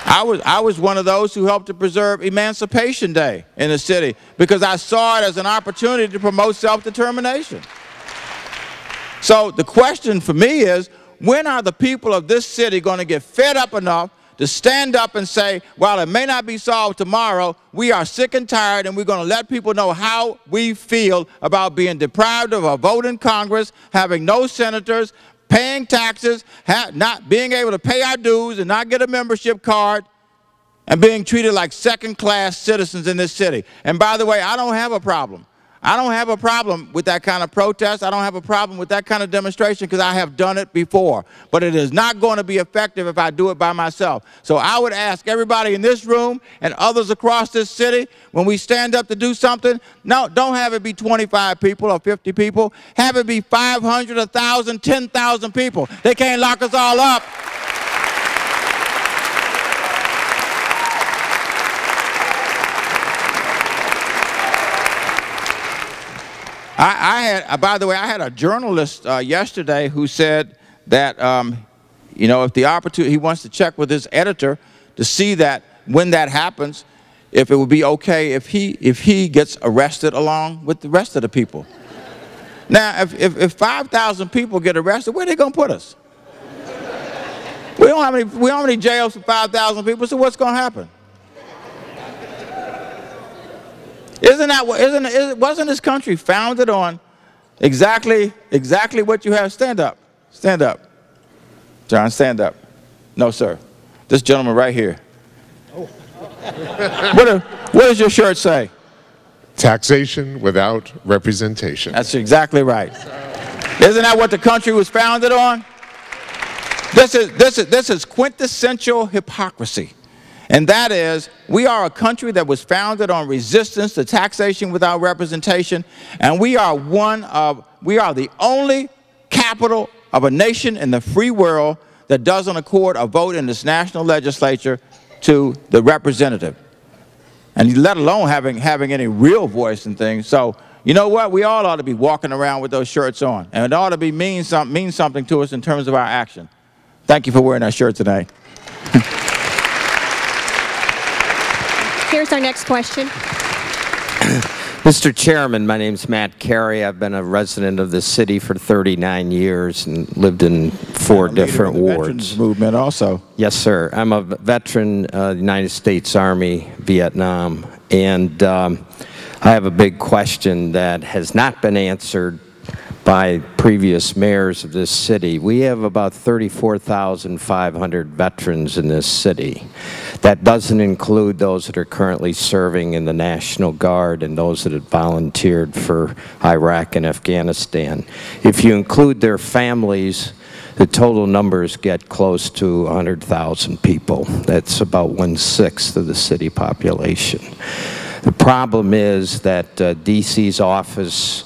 I was one of those who helped to preserve Emancipation Day in the city because I saw it as an opportunity to promote self-determination. So the question for me is, when are the people of this city going to get fed up enough to stand up and say, while it may not be solved tomorrow, we are sick and tired and we're going to let people know how we feel about being deprived of a vote in Congress, having no senators, paying taxes, not being able to pay our dues and not get a membership card, and being treated like second-class citizens in this city. And by the way, I don't have a problem. I don't have a problem with that kind of protest. I don't have a problem with that kind of demonstration because I have done it before. But it is not going to be effective if I do it by myself. So I would ask everybody in this room and others across this city, when we stand up to do something, no, don't have it be 25 people or 50 people. Have it be 500, 1,000, 10,000 people. They can't lock us all up. By the way, I had a journalist yesterday who said that, you know, if the opportunity, he wants to check with his editor to see that when that happens, if it would be okay if he gets arrested along with the rest of the people. Now, if 5,000 people get arrested, where are they going to put us? We don't have any jails for 5,000 people, so what's going to happen? Wasn't this country founded on exactly what you have? Stand up. Stand up. John, stand up. No, sir. This gentleman right here. Oh. What does your shirt say? Taxation without representation. That's exactly right. Isn't that what the country was founded on? This is quintessential hypocrisy. And that is, we are a country that was founded on resistance to taxation without representation, and we are the only capital of a nation in the free world that doesn't accord a vote in this national legislature to the representative, and let alone having any real voice in things. So, you know what? We all ought to be walking around with those shirts on, and it ought to mean something to us in terms of our action. Thank you for wearing that shirt today. Here's our next question. Mr. Chairman, my name's Matt Carey. I've been a resident of the city for 39 years and lived in 4 different wards. Veterans movement also. Yes, sir. I'm a veteran of the United States Army, Vietnam, and I have a big question that has not been answered by previous mayors of this city. We have about 34,500 veterans in this city. That doesn't include those that are currently serving in the National Guard and those that have volunteered for Iraq and Afghanistan. If you include their families, the total numbers get close to 100,000 people. That's about 1/6 of the city population. The problem is that DC's Office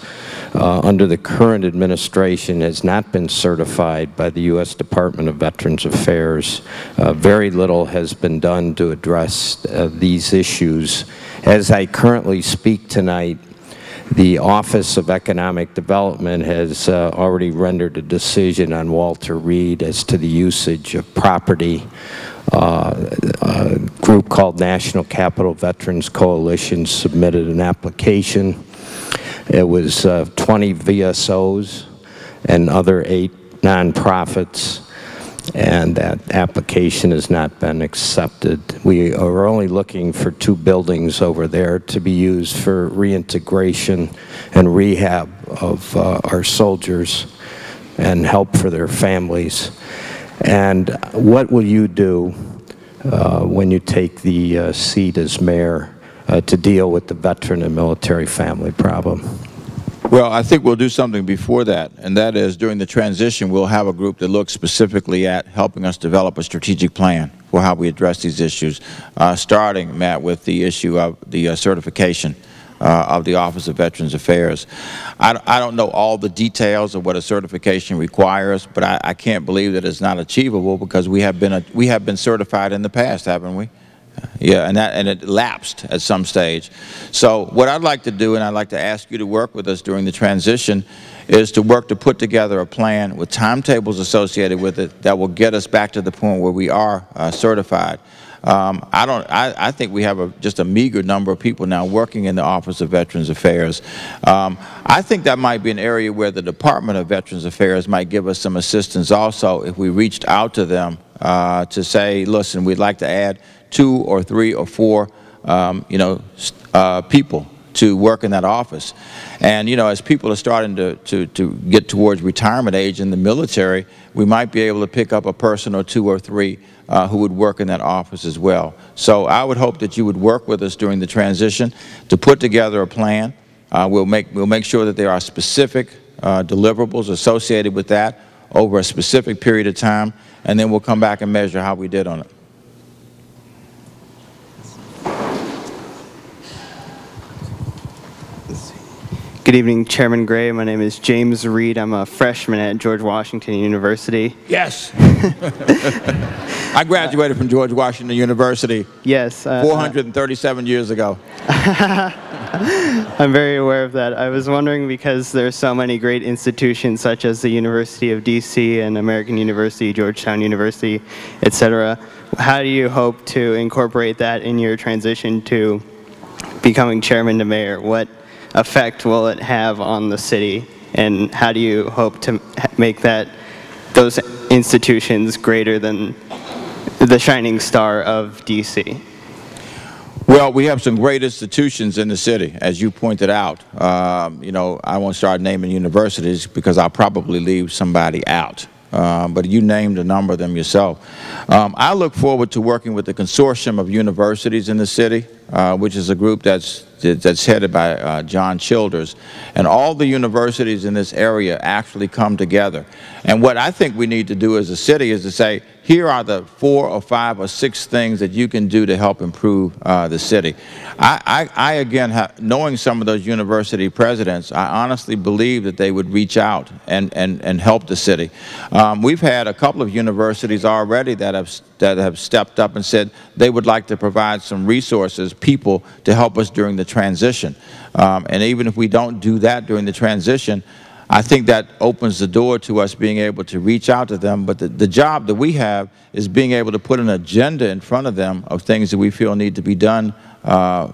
under the current administration has not been certified by the U.S. Department of Veterans Affairs. Very little has been done to address these issues. As I currently speak tonight, the Office of Economic Development has already rendered a decision on Walter Reed as to the usage of property. A group called National Capital Veterans Coalition submitted an application. It was 20 VSOs and other 8 nonprofits, and that application has not been accepted. We are only looking for 2 buildings over there to be used for reintegration and rehab of our soldiers and help for their families. And what will you do when you take the seat as mayor to deal with the veteran and military family problem? Well, I think we'll do something before that, and that is during the transition we'll have a group that looks specifically at helping us develop a strategic plan for how we address these issues, starting, Matt, with the issue of the certification of the Office of Veterans Affairs. I don't know all the details of what a certification requires, but I can't believe that it's not achievable, because we have been certified in the past, haven't we? Yeah, and it lapsed at some stage. So what I'd like to do, and I'd like to ask you to work with us during the transition, is to work to put together a plan with timetables associated with it that will get us back to the point where we are certified. I think we have just a meager number of people now working in the Office of Veterans Affairs. I think that might be an area where the Department of Veterans Affairs might give us some assistance also if we reached out to them to say, listen, we'd like to add 2 or 3 or 4 people to work in that office. And as people are starting to get towards retirement age in the military, we might be able to pick up a person or 2 or 3 who would work in that office as well. So I would hope that you would work with us during the transition to put together a plan. We'll make sure that there are specific deliverables associated with that over a specific period of time, and then we'll come back and measure how we did on it. Good evening, Chairman Gray. My name is James Reed. I'm a freshman at George Washington University. Yes. I graduated from George Washington University. Yes. 437 years ago. I'm very aware of that. I was wondering, because there are so many great institutions such as the University of D.C. and American University, Georgetown University, etc., how do you hope to incorporate that in your transition to becoming chairman to mayor? What effect will it have on the city, and how do you hope to make those institutions greater than the shining star of D.C.? Well, we have some great institutions in the city, as you pointed out. I won't start naming universities because I'll probably leave somebody out. But you named a number of them yourself. I look forward to working with the consortium of universities in the city, which is a group that's headed by John Childers. And all the universities in this area actually come together. And what I think we need to do as a city is to say, here are the 4 or 5 or 6 things that you can do to help improve the city. I again, knowing some of those university presidents, I honestly believe that they would reach out and help the city. We've had a couple of universities already that have stepped up and said they would like to provide some resources, people, to help us during the transition. And even if we don't do that during the transition, I think that opens the door to us being able to reach out to them. But the job that we have is being able to put an agenda in front of them of things that we feel need to be done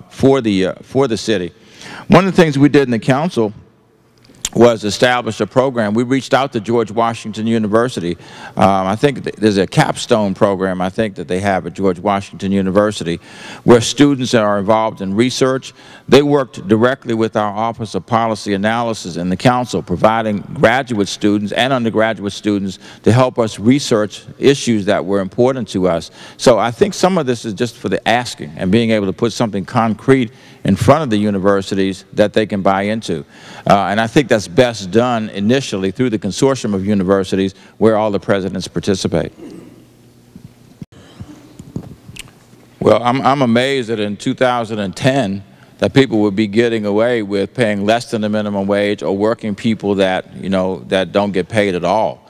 for the city. One of the things we did in the council was establish a program. We reached out to George Washington University. I think there's a capstone program, I think, that they have at George Washington University, where students are involved in research. They worked directly with our Office of Policy Analysis in the council, providing graduate students and undergraduate students to help us research issues that were important to us. So I think some of this is just for the asking and being able to put something concrete in front of the universities that they can buy into. And I think that's best done initially through the consortium of universities where all the presidents participate. Well, I'm amazed that in 2010 that people would be getting away with paying less than the minimum wage or working people that, you know, that don't get paid at all.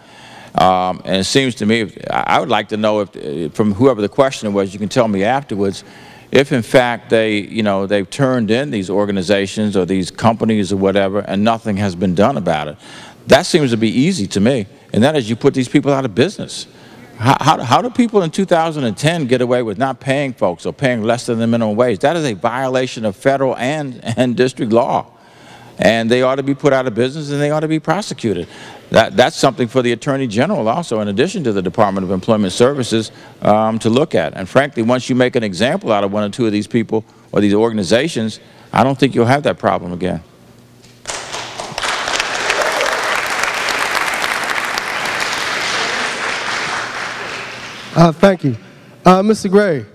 And it seems to me, I would like to know if, from whoever the questioner was, you can tell me afterwards, if in fact they, you know, they've turned in these organizations or these companies or whatever and nothing has been done about it. That seems to be easy to me, and that is you put these people out of business. How do people in 2010 get away with not paying folks or paying less than the minimum wage? That is a violation of federal and district law. And they ought to be put out of business and they ought to be prosecuted. That's something for the Attorney General also, in addition to the Department of Employment Services, to look at. And frankly, once you make an example out of one or two of these people or these organizations, I don't think you'll have that problem again. Thank you. Mr. Gray,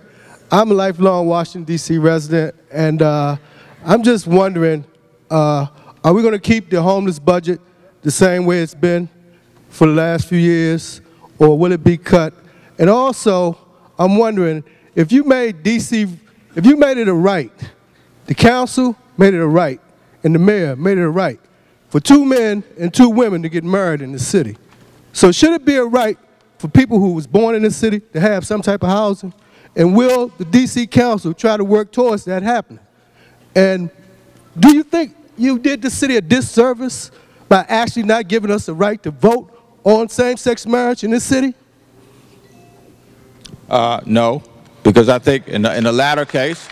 I'm a lifelong Washington, D.C. resident, and I'm just wondering, are we going to keep the homeless budget the same way it's been for the last few years, or will it be cut? And also, I'm wondering, if you made D.C., if you made it a right, the council made it a right, and the mayor made it a right for 2 men and 2 women to get married in the city. So should it be a right for people who was born in the city to have some type of housing? And will the D.C. Council try to work towards that happening? And do you think you did the city a disservice by actually not giving us the right to vote on same-sex marriage in this city? No, because I think in the latter case,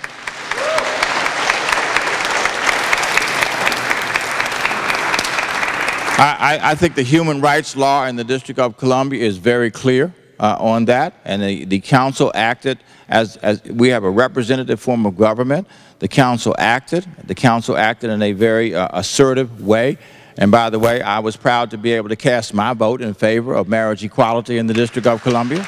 I think the human rights law in the District of Columbia is very clear on that, and the council acted as we have a representative form of government. The council acted in a very assertive way. And by the way, I was proud to be able to cast my vote in favor of marriage equality in the District of Columbia.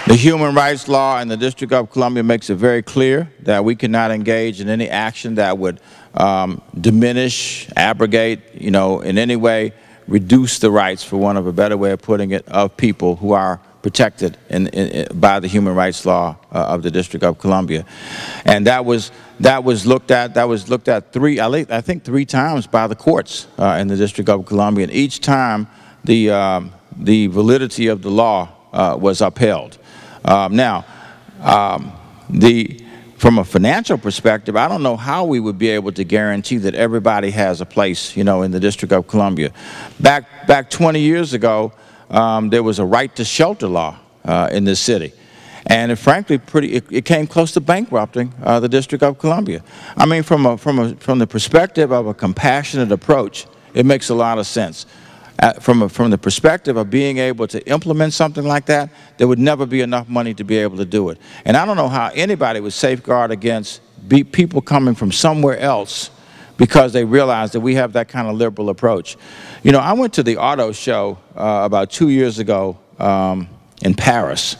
The human rights law in the District of Columbia makes it very clear that we cannot engage in any action that would diminish, abrogate, you know, in any way reduce the rights, for want of a better way of putting it, of people who are protected by the human rights law of the District of Columbia. And that was looked at I think 3 times by the courts in the District of Columbia, and each time the validity of the law was upheld. Now, from a financial perspective, I don't know how we would be able to guarantee that everybody has a place, you know, in the District of Columbia. Back 20 years ago, there was a right to shelter law in this city, and frankly, it came close to bankrupting the District of Columbia. I mean, from the perspective of a compassionate approach, it makes a lot of sense. From the perspective of being able to implement something like that, there would never be enough money to be able to do it. And I don't know how anybody would safeguard against people coming from somewhere else because they realize that we have that kind of liberal approach. You know, I went to the auto show about 2 years ago in Paris.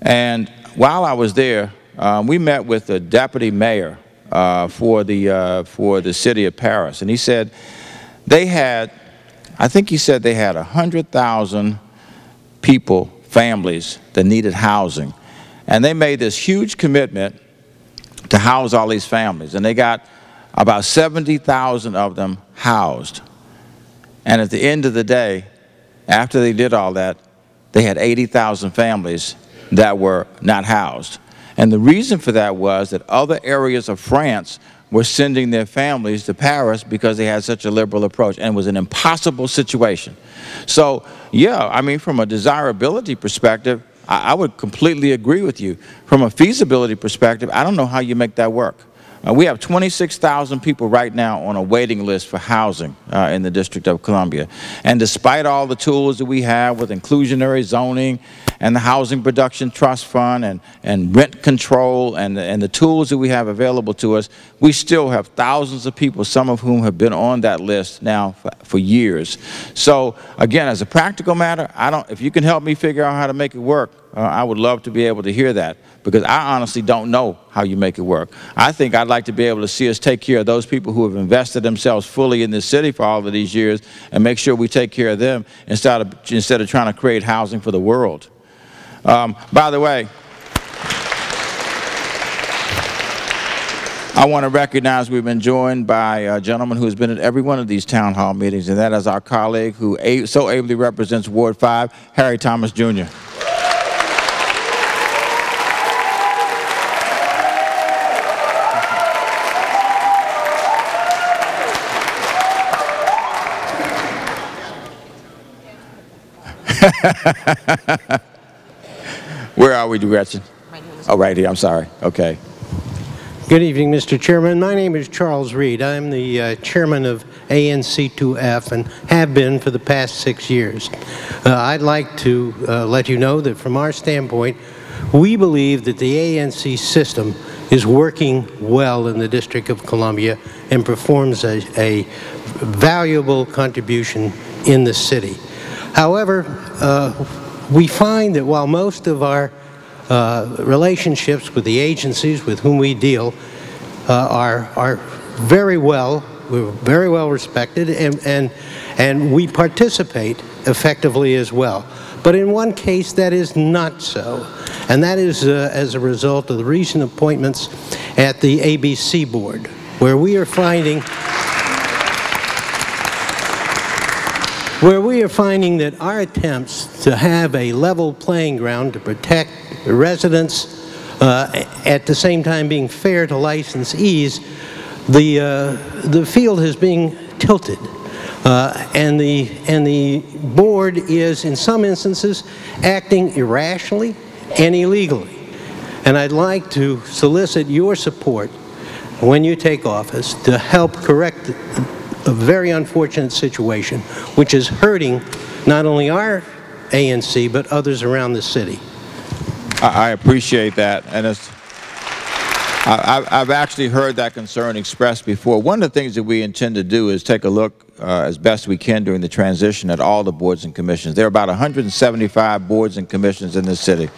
And while I was there, we met with the deputy mayor for the city of Paris. And he said they had, I think he said they had 100,000 people, families, that needed housing. And they made this huge commitment to house all these families. And they got about 70,000 of them housed. And at the end of the day, after they did all that, they had 80,000 families that were not housed. And the reason for that was that other areas of France were sending their families to Paris because they had such a liberal approach, and it was an impossible situation. So, yeah, I mean, from a desirability perspective, I would completely agree with you. From a feasibility perspective, I don't know how you make that work. We have 26,000 people right now on a waiting list for housing in the District of Columbia. And despite all the tools that we have with inclusionary zoning and the Housing Production Trust Fund and rent control and the tools that we have available to us, we still have thousands of people, some of whom have been on that list now for years. So again, as a practical matter, if you can help me figure out how to make it work, I would love to be able to hear that, because I honestly don't know how you make it work. I think I'd like to be able to see us take care of those people who have invested themselves fully in this city for all of these years and make sure we take care of them instead of trying to create housing for the world. By the way, I want to recognize we've been joined by a gentleman who has been at every one of these town hall meetings, and that is our colleague who so ably represents Ward 5, Harry Thomas, Jr. Where are we, Gretchen? Oh, right here. I'm sorry. Okay. Good evening, Mr. Chairman. My name is Charles Reed. I'm the chairman of ANC2F and have been for the past 6 years. I'd like to let you know that from our standpoint, we believe that the ANC system is working well in the District of Columbia and performs a valuable contribution in the city. However, we find that while most of our relationships with the agencies with whom we deal are very well respected, and we participate effectively as well. But in one case, that is not so, and that is as a result of the recent appointments at the ABC board, where we are finding that our attempts to have a level playing ground to protect the residents at the same time being fair to licensees, the field is being tilted. And the board is, in some instances, acting irrationally and illegally. And I'd like to solicit your support when you take office to help correct a very unfortunate situation, which is hurting not only our ANC, but others around the city. I appreciate that, and I've actually heard that concern expressed before. One of the things that we intend to do is take a look as best we can during the transition at all the boards and commissions. There are about 175 boards and commissions in this city,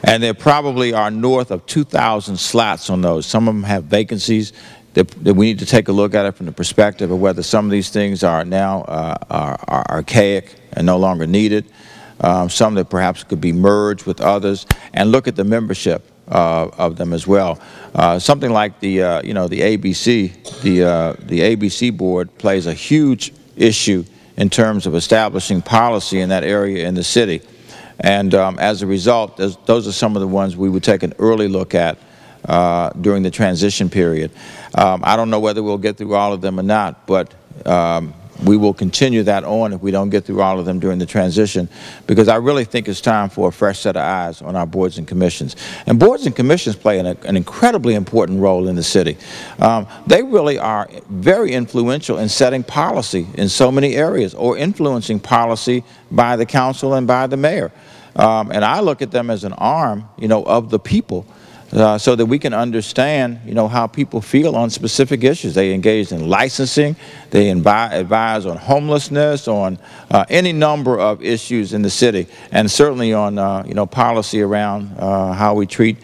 and there probably are north of 2,000 slots on those. Some of them have vacancies. That we need to take a look at it from the perspective of whether some of these things are now are archaic and no longer needed. Some that perhaps could be merged with others, and look at the membership of them as well. Something like the the ABC board plays a huge issue in terms of establishing policy in that area in the city, and as a result, those are some of the ones we would take an early look at during the transition period. I don't know whether we'll get through all of them or not, but we will continue that on if we don't get through all of them during the transition, because I really think it's time for a fresh set of eyes on our boards and commissions. And boards and commissions play an incredibly important role in the city. They really are very influential in setting policy in so many areas, or influencing policy by the council and by the mayor. And I look at them as an arm, of the people. So that we can understand, how people feel on specific issues. They engage in licensing, they advise on homelessness, on any number of issues in the city, and certainly on, policy around how we treat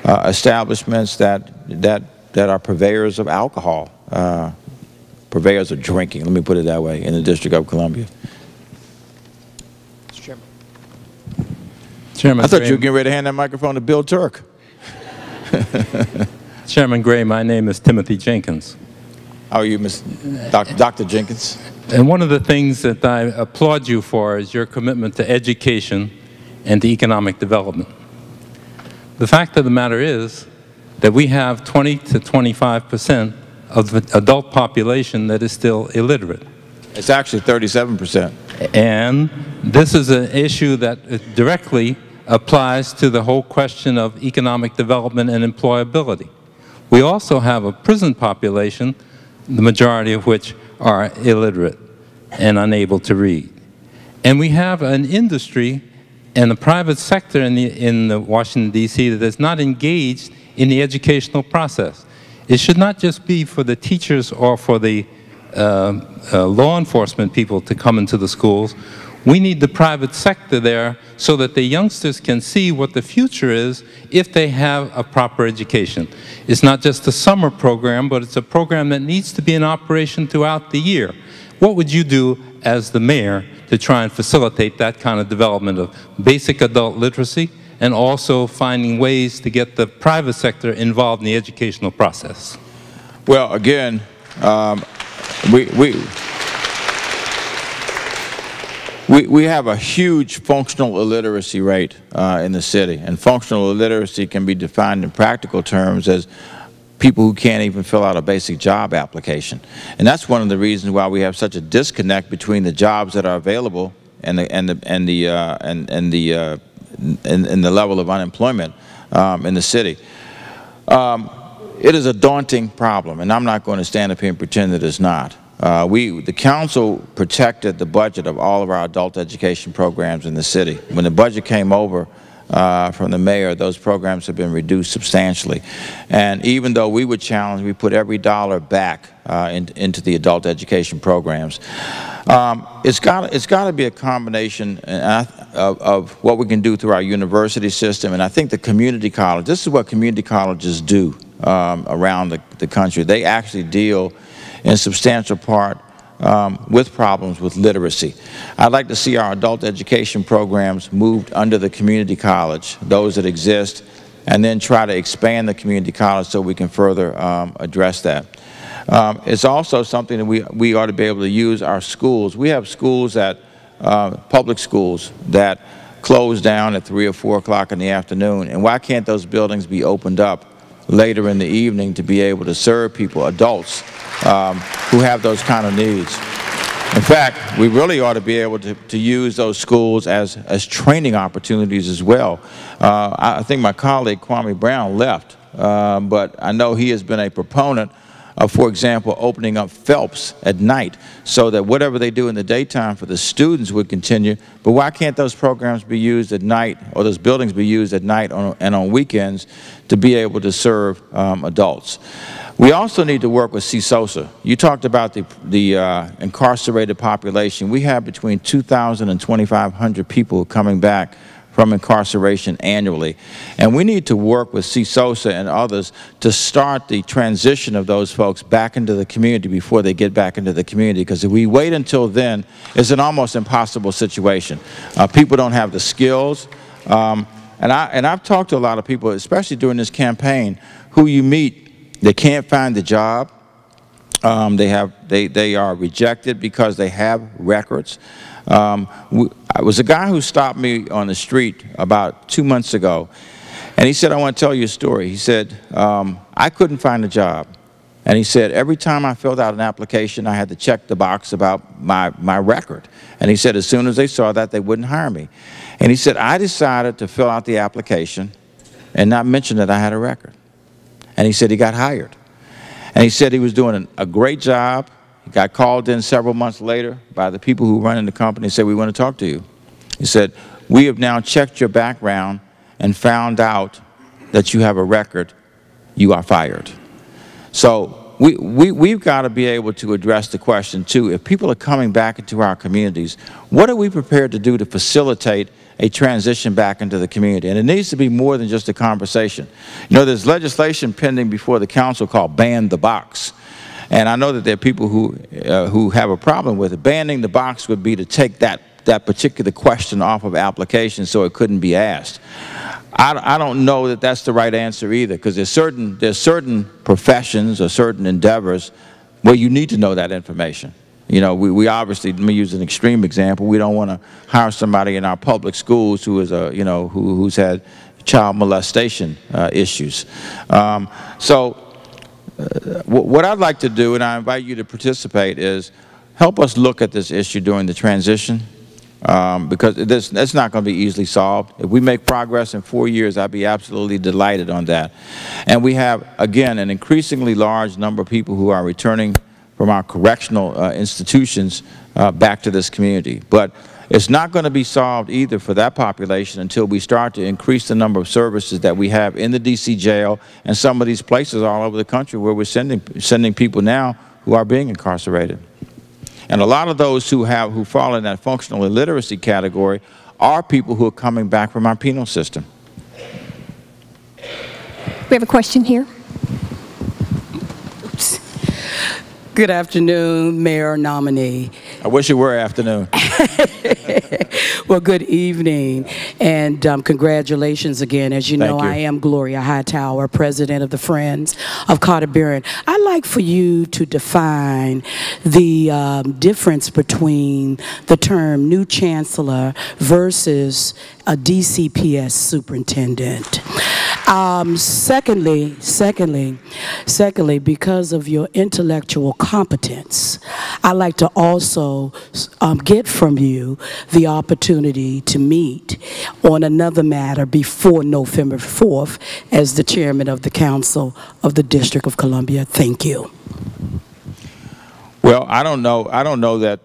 establishments that are purveyors of alcohol, purveyors of drinking, let me put it that way, in the District of Columbia. Mr. Chairman. I thought you were getting ready to hand that microphone to Bill Turk. Chairman Gray, my name is Timothy Jenkins. How are you, Dr. Jenkins? And one of the things that I applaud you for is your commitment to education and to economic development. The fact of the matter is that we have 20 to 25% of the adult population that is still illiterate. It's actually 37%. And this is an issue that directly applies to the whole question of economic development and employability. We also have a prison population, the majority of which are illiterate and unable to read. And we have an industry and the private sector in the Washington, D.C. that is not engaged in the educational process. It should not just be for the teachers or for the law enforcement people to come into the schools. We need the private sector there so that the youngsters can see what the future is if they have a proper education. It's not just a summer program, but it's a program that needs to be in operation throughout the year. What would you do as the mayor to try and facilitate that kind of development of basic adult literacy and also finding ways to get the private sector involved in the educational process? Well, again, we have a huge functional illiteracy rate in the city, and functional illiteracy can be defined in practical terms as people who can't even fill out a basic job application. And that's one of the reasons why we have such a disconnect between the jobs that are available and the level of unemployment in the city. It is a daunting problem, and I'm not going to stand up here and pretend that it's not. The council protected the budget of all of our adult education programs in the city. When the budget came over from the mayor, those programs have been reduced substantially. And even though we would challenge, we put every dollar back into the adult education programs. It's got to be a combination of what we can do through our university system, and I think the community college. This is what community colleges do around the country. They actually deal in substantial part with problems with literacy. I'd like to see our adult education programs moved under the community college, those that exist, and then try to expand the community college so we can further address that. It's also something that we ought to be able to use our schools. We have schools public schools that close down at 3 or 4 o'clock in the afternoon, and why can't those buildings be opened up later in the evening to be able to serve people, adults, who have those kind of needs? In fact, we really ought to be able to use those schools as training opportunities as well. I think my colleague Kwame Brown left, but I know he has been a proponent of, for example, opening up Phelps at night so that whatever they do in the daytime for the students would continue. But why can't those programs be used at night, or those buildings be used at night and on weekends to be able to serve adults? We also need to work with CSOSA. You talked about the incarcerated population. We have between 2,000 and 2,500 people coming back from incarceration annually. And we need to work with CSOSA and others to start the transition of those folks back into the community before they get back into the community, because if we wait until then, it's an almost impossible situation. People don't have the skills. And I've talked to a lot of people, especially during this campaign, who you meet, they can't find the job. They are rejected because they have records. It was a guy who stopped me on the street about 2 months ago, and he said, "I want to tell you a story." He said, "I couldn't find a job." And he said, "Every time I filled out an application, I had to check the box about my record." And he said, as soon as they saw that, they wouldn't hire me. And he said, "I decided to fill out the application and not mention that I had a record." And he said he got hired. And he said he was doing a great job. He got called in several months later by the people who run in the company and said, "We want to talk to you." He said, "We have now checked your background and found out that you have a record. You are fired." So we've got to be able to address the question, too, if people are coming back into our communities, what are we prepared to do to facilitate a transition back into the community? And it needs to be more than just a conversation. You know, there's legislation pending before the council called Ban the Box. And I know that there are people who have a problem with it. Banning the box would be to take that particular question off of applications so it couldn't be asked. I don't know that that's the right answer either, because there's certain professions or certain endeavors where you need to know that information. You know, we obviously, let me use an extreme example, we don't want to hire somebody in our public schools who is who's had child molestation issues. What I'd like to do, and I invite you to participate, is help us look at this issue during the transition, because that's not going to be easily solved. If we make progress in 4 years, I'd be absolutely delighted on that. And we have, again, an increasingly large number of people who are returning from our correctional institutions back to this community. But It's not going to be solved either for that population until we start to increase the number of services that we have in the D.C. jail and some of these places all over the country where we're sending people now who are being incarcerated. And a lot of those who fall in that functional illiteracy category are people who are coming back from our penal system. We have a question here. Good afternoon, Mayor nominee. I wish it were afternoon. Well, good evening, and congratulations again. As you know, Thank you. I am Gloria Hightower, President of the Friends of Carter Barron. I'd like for you to define the difference between the term new chancellor versus a DCPS superintendent. Secondly, because of your intellectual competence, I'd like to also get from you the opportunity to meet on another matter before November 4th as the chairman of the Council of the District of Columbia. Thank you. Well, I don't know that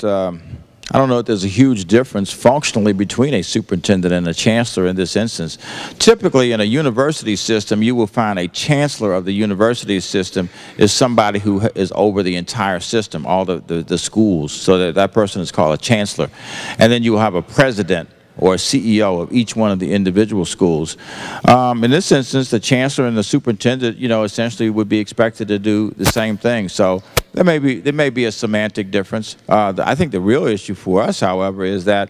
there's a huge difference functionally between a superintendent and a chancellor in this instance. Typically, in a university system, you will find a chancellor of the university system is somebody who is over the entire system, all the schools, so that person is called a chancellor. And then you will have a president or a CEO of each one of the individual schools. In this instance, the chancellor and the superintendent, essentially would be expected to do the same thing. So there may be a semantic difference. I think the real issue for us, however, is that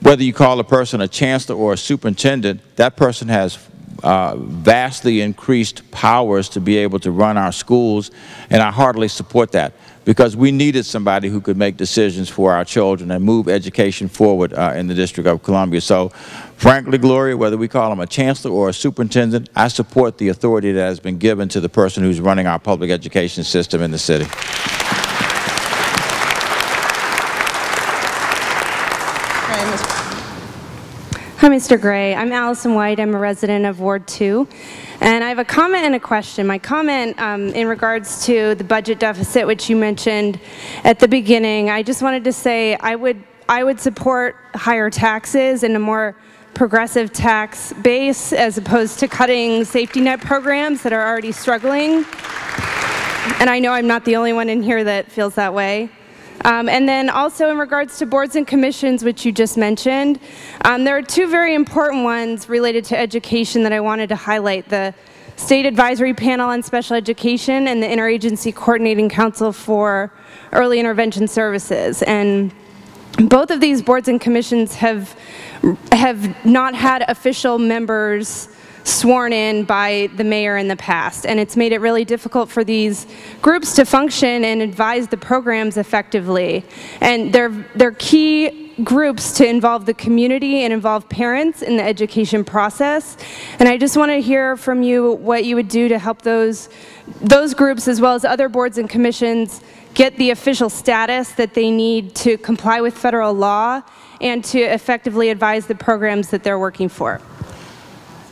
whether you call a person a chancellor or a superintendent, that person has vastly increased powers to be able to run our schools, and I heartily support that, because we needed somebody who could make decisions for our children and move education forward in the District of Columbia. So, frankly, Gloria, whether we call him a chancellor or a superintendent, I support the authority that has been given to the person who's running our public education system in the city. Hi, Mr. Gray. I'm Allison White. I'm a resident of Ward 2. And I have a comment and a question. My comment in regards to the budget deficit, which you mentioned at the beginning, I just wanted to say I would support higher taxes and a more progressive tax base as opposed to cutting safety net programs that are already struggling. And I know I'm not the only one in here that feels that way. And then also in regards to boards and commissions, which you just mentioned, there are two very important ones related to education that I wanted to highlight: the State Advisory Panel on Special Education and the Interagency Coordinating Council for Early Intervention Services. And both of these boards and commissions have not had official members sworn in by the mayor in the past, and it's made it really difficult for these groups to function and advise the programs effectively. And they're key groups to involve the community and involve parents in the education process. And I just want to hear from you what you would do to help those groups, as well as other boards and commissions, get the official status that they need to comply with federal law and to effectively advise the programs that they're working for.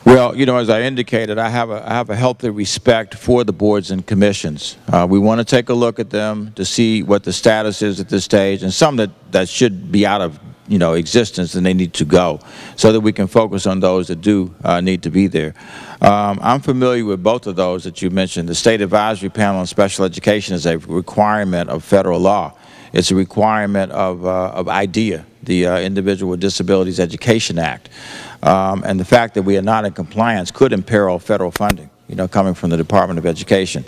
Well, as I indicated, I have a healthy respect for the boards and commissions. We want to take a look at them to see what the status is at this stage, and some that should be out of existence and they need to go, so that we can focus on those that do need to be there. I'm familiar with both of those that you mentioned. The State Advisory Panel on Special Education is a requirement of federal law. It's a requirement of IDEA, the Individual with Disabilities Education Act. And the fact that we are not in compliance could imperil federal funding, coming from the Department of Education.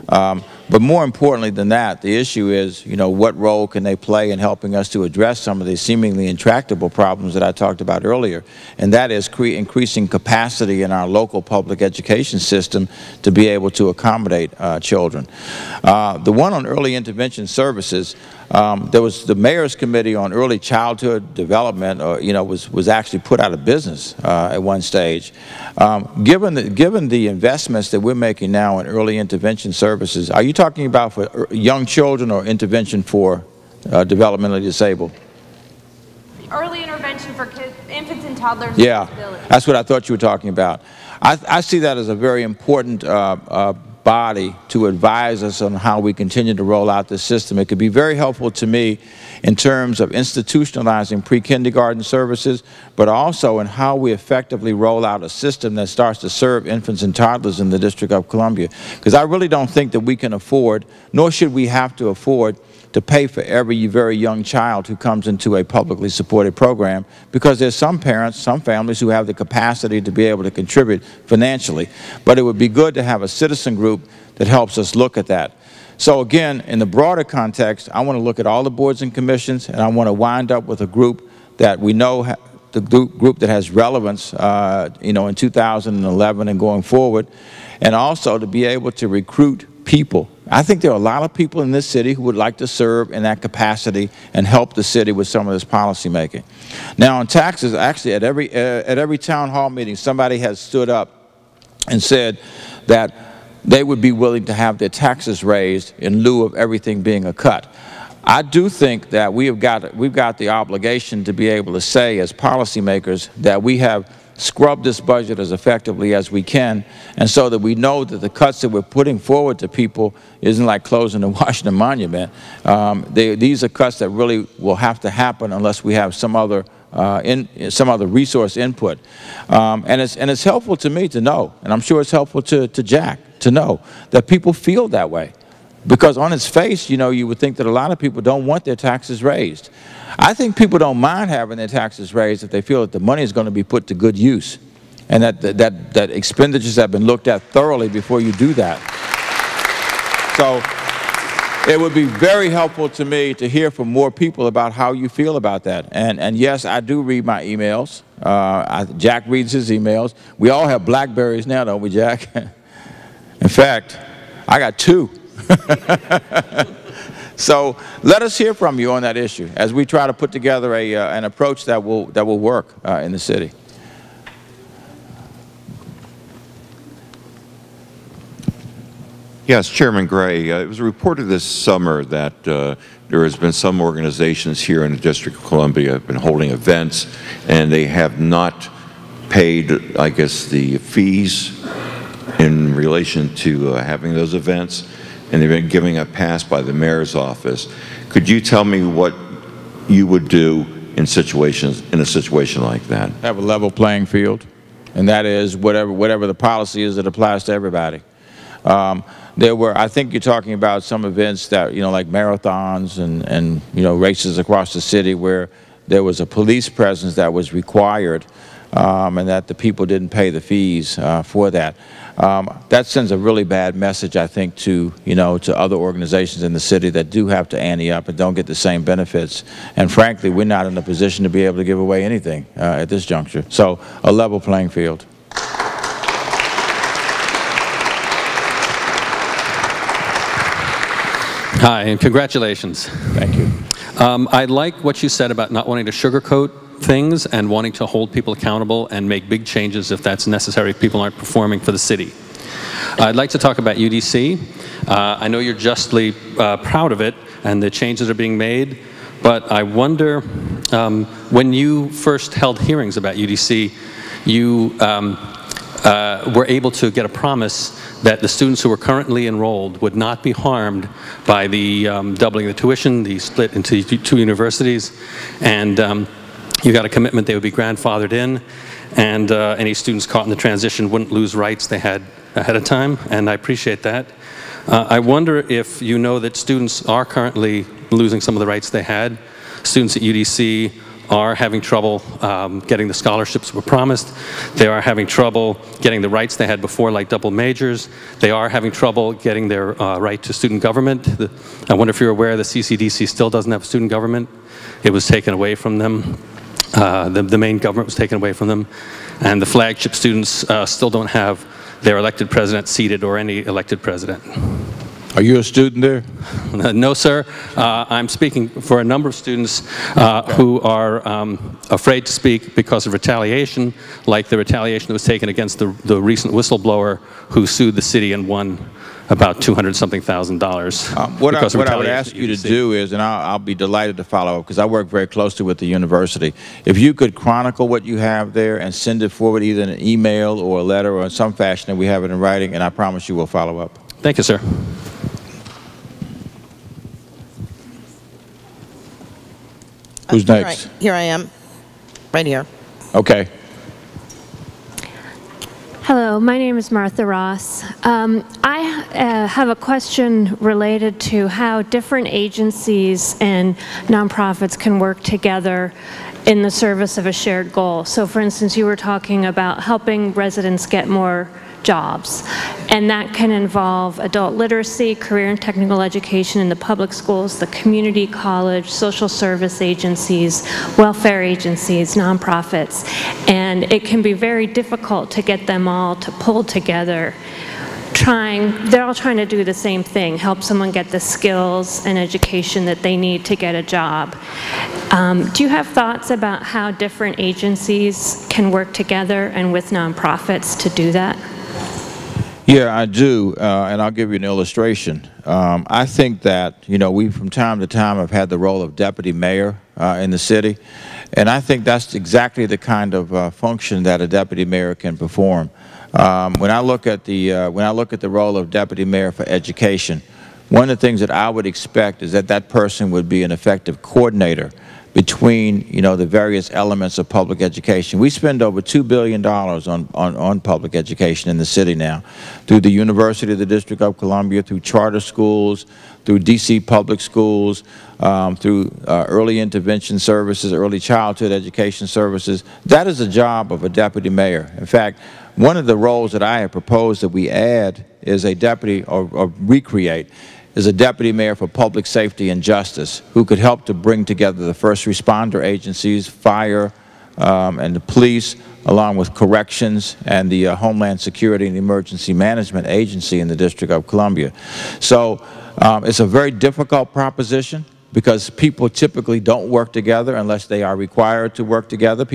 But more importantly than that, the issue is, what role can they play in helping us to address some of these seemingly intractable problems that I talked about earlier, and that is increasing capacity in our local public education system to be able to accommodate children. The one on early intervention services, there was the Mayor's Committee on Early Childhood Development, was actually put out of business at one stage. Given the investments that we're making now in early intervention services, are you talking about for young children or intervention for developmentally disabled? Early intervention for kids, infants and toddlers with disabilities. That's what I thought you were talking about. I see that as a very important body to advise us on how we continue to roll out this system. It could be very helpful to me in terms of institutionalizing pre-kindergarten services, but also in how we effectively roll out a system that starts to serve infants and toddlers in the District of Columbia. Because I really don't think that we can afford, nor should we have to afford, to pay for every very young child who comes into a publicly supported program, because there's some parents, some families who have the capacity to be able to contribute financially. But it would be good to have a citizen group that helps us look at that. So again, in the broader context, I want to look at all the boards and commissions, and I want to wind up with a group that we know, the group that has relevance, you know, in 2011 and going forward, and also to be able to recruit people. I think there are a lot of people in this city who would like to serve in that capacity and help the city with some of this policy making. Now on taxes, actually at every town hall meeting, somebody has stood up and said that they would be willing to have their taxes raised in lieu of everything being a cut. I do think that we've got the obligation to be able to say as policymakers that we have scrub this budget as effectively as we can, and so that we know that the cuts that we're putting forward to people isn't like closing the Washington Monument. These are cuts that really will have to happen unless we have some other resource input. And it's helpful to me to know, and I'm sure it's helpful to Jack to know, that people feel that way. Because on its face, you know, you would think that a lot of people don't want their taxes raised. I think people don't mind having their taxes raised if they feel that the money is going to be put to good use, and that expenditures have been looked at thoroughly before you do that. So it would be very helpful to me to hear from more people about how you feel about that. And yes, I do read my emails. Jack reads his emails. We all have BlackBerries now, don't we, Jack? In fact, I got 2. So let us hear from you on that issue as we try to put together an approach that will work in the city. Yes, Chairman Gray, it was reported this summer that there has been some organizations here in the District of Columbia have been holding events, and they have not paid, I guess, the fees in relation to having those events, and they've been giving a pass by the mayor's office. Could you tell me what you would do in a situation like that? Have a level playing field, and that is whatever the policy is that applies to everybody. I think you're talking about some events that, you know, like marathons and you know, races across the city where there was a police presence that was required, and that the people didn't pay the fees for that. That sends a really bad message, I think, to other organizations in the city that do have to ante up and don't get the same benefits. And frankly, we're not in a position to be able to give away anything at this juncture. So a level playing field. Hi, and congratulations. Thank you. I like what you said about not wanting to sugarcoat things and wanting to hold people accountable and make big changes if that's necessary if people aren't performing for the city. I'd like to talk about UDC. I know you're justly proud of it and the changes that are being made, but I wonder, when you first held hearings about UDC, you were able to get a promise that the students who are currently enrolled would not be harmed by the doubling of the tuition, the split into 2 universities, and you got a commitment they would be grandfathered in, and any students caught in the transition wouldn't lose rights they had ahead of time, and I appreciate that. I wonder if you know that students are currently losing some of the rights they had. Students at UDC are having trouble getting the scholarships were promised. They are having trouble getting the rights they had before, like double majors. They are having trouble getting their right to student government. I wonder if you're aware the CCDC still doesn't have student government. It was taken away from them. The main government was taken away from them. And the flagship students still don't have their elected president seated or any elected president. Are you a student there? No, sir. I'm speaking for a number of students who are afraid to speak because of retaliation, like the retaliation that was taken against the recent whistleblower who sued the city and won about $200-something thousand. What I would ask you to do is, and I'll be delighted to follow up because I work very closely with the university, if you could chronicle what you have there and send it forward either in an email or a letter or in some fashion that we have it in writing, and I promise you we'll follow up. Thank you, sir. Who's next? Here I am, right here. Okay. Hello, my name is Martha Ross. I have a question related to how different agencies and nonprofits can work together in the service of a shared goal. So for instance, you were talking about helping residents get more jobs, and that can involve adult literacy, career and technical education in the public schools, the community college, social service agencies, welfare agencies, nonprofits, and it can be very difficult to get them all to pull together. They're all trying to do the same thing, help someone get the skills and education that they need to get a job. Do you have thoughts about how different agencies can work together and with nonprofits to do that? Yeah, I do, and I'll give you an illustration. I think that, we from time to time have had the role of deputy mayor in the city, and I think that's exactly the kind of function that a deputy mayor can perform. When I look at the role of deputy mayor for education, one of the things that I would expect is that that person would be an effective coordinator between, the various elements of public education. We spend over $2 billion on public education in the city now, through the University of the District of Columbia, through charter schools, through DC public schools, through early intervention services, early childhood education services. That is the job of a deputy mayor. In fact, one of the roles that I have proposed that we add is a deputy, or recreate, is a deputy mayor for public safety and justice, who could help to bring together the first responder agencies, fire, and the police, along with corrections and the Homeland Security and Emergency Management Agency in the District of Columbia. So it's a very difficult proposition, because people typically don't work together unless they are required to work together.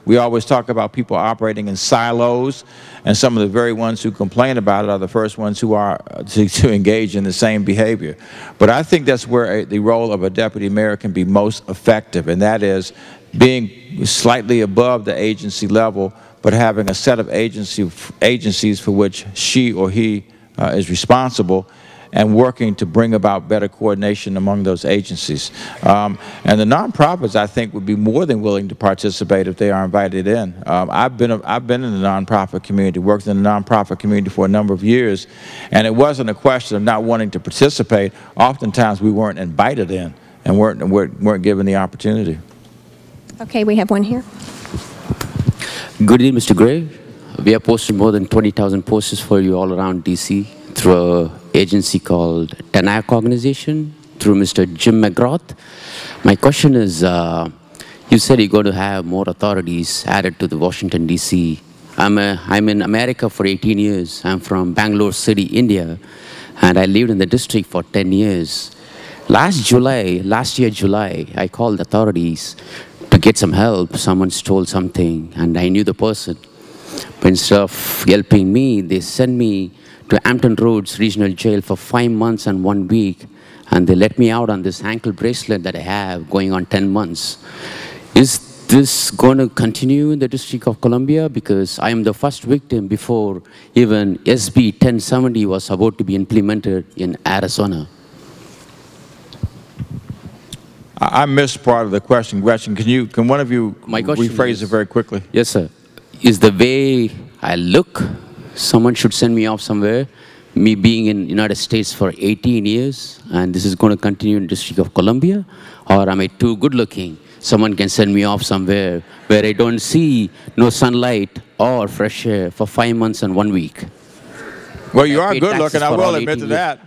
We always talk about people operating in silos, and some of the very ones who complain about it are the first ones who are to engage in the same behavior. But I think that's where the role of a deputy mayor can be most effective, and that is being slightly above the agency level, but having a set of agencies for which she or he is responsible, and working to bring about better coordination among those agencies. And the nonprofits, I think, would be more than willing to participate if they are invited in. I've been in the nonprofit community, worked in the nonprofit community for a number of years, and it wasn't a question of not wanting to participate. Oftentimes we weren't invited in and weren't given the opportunity. Okay, we have one here. Good evening, Mr. Gray. We have posted more than 20,000 posters for you all around DC through an agency called TANAC organization, through Mr. Jim McGrath. My question is, you said you're going to have more authorities added to the Washington, D.C. I'm in America for 18 years. I'm from Bangalore City, India, and I lived in the district for 10 years. Last year, July, I called authorities to get some help. Someone stole something, and I knew the person. But instead of helping me, they sent me to Hampton Roads Regional Jail for 5 months and 1 week, and they let me out on this ankle bracelet that I have going on 10 months. Is this going to continue in the District of Columbia? Because I am the first victim before even SB 1070 was about to be implemented in Arizona. I missed part of the question. Gretchen, can one of you rephrase it very quickly? Yes, sir. Is the way I look, someone should send me off somewhere, me being in the United States for 18 years, and this is going to continue in the District of Columbia? Or am I too good looking? Someone can send me off somewhere where I don't see no sunlight or fresh air for 5 months and 1 week. Well, you are good looking, I will admit to that.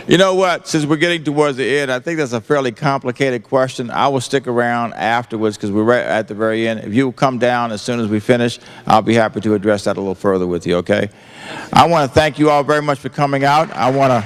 You know what, since we're getting towards the end, I think that's a fairly complicated question. I will stick around afterwards because we're right at the very end. If you will come down as soon as we finish, I'll be happy to address that a little further with you, okay? I want to thank you all very much for coming out. I want to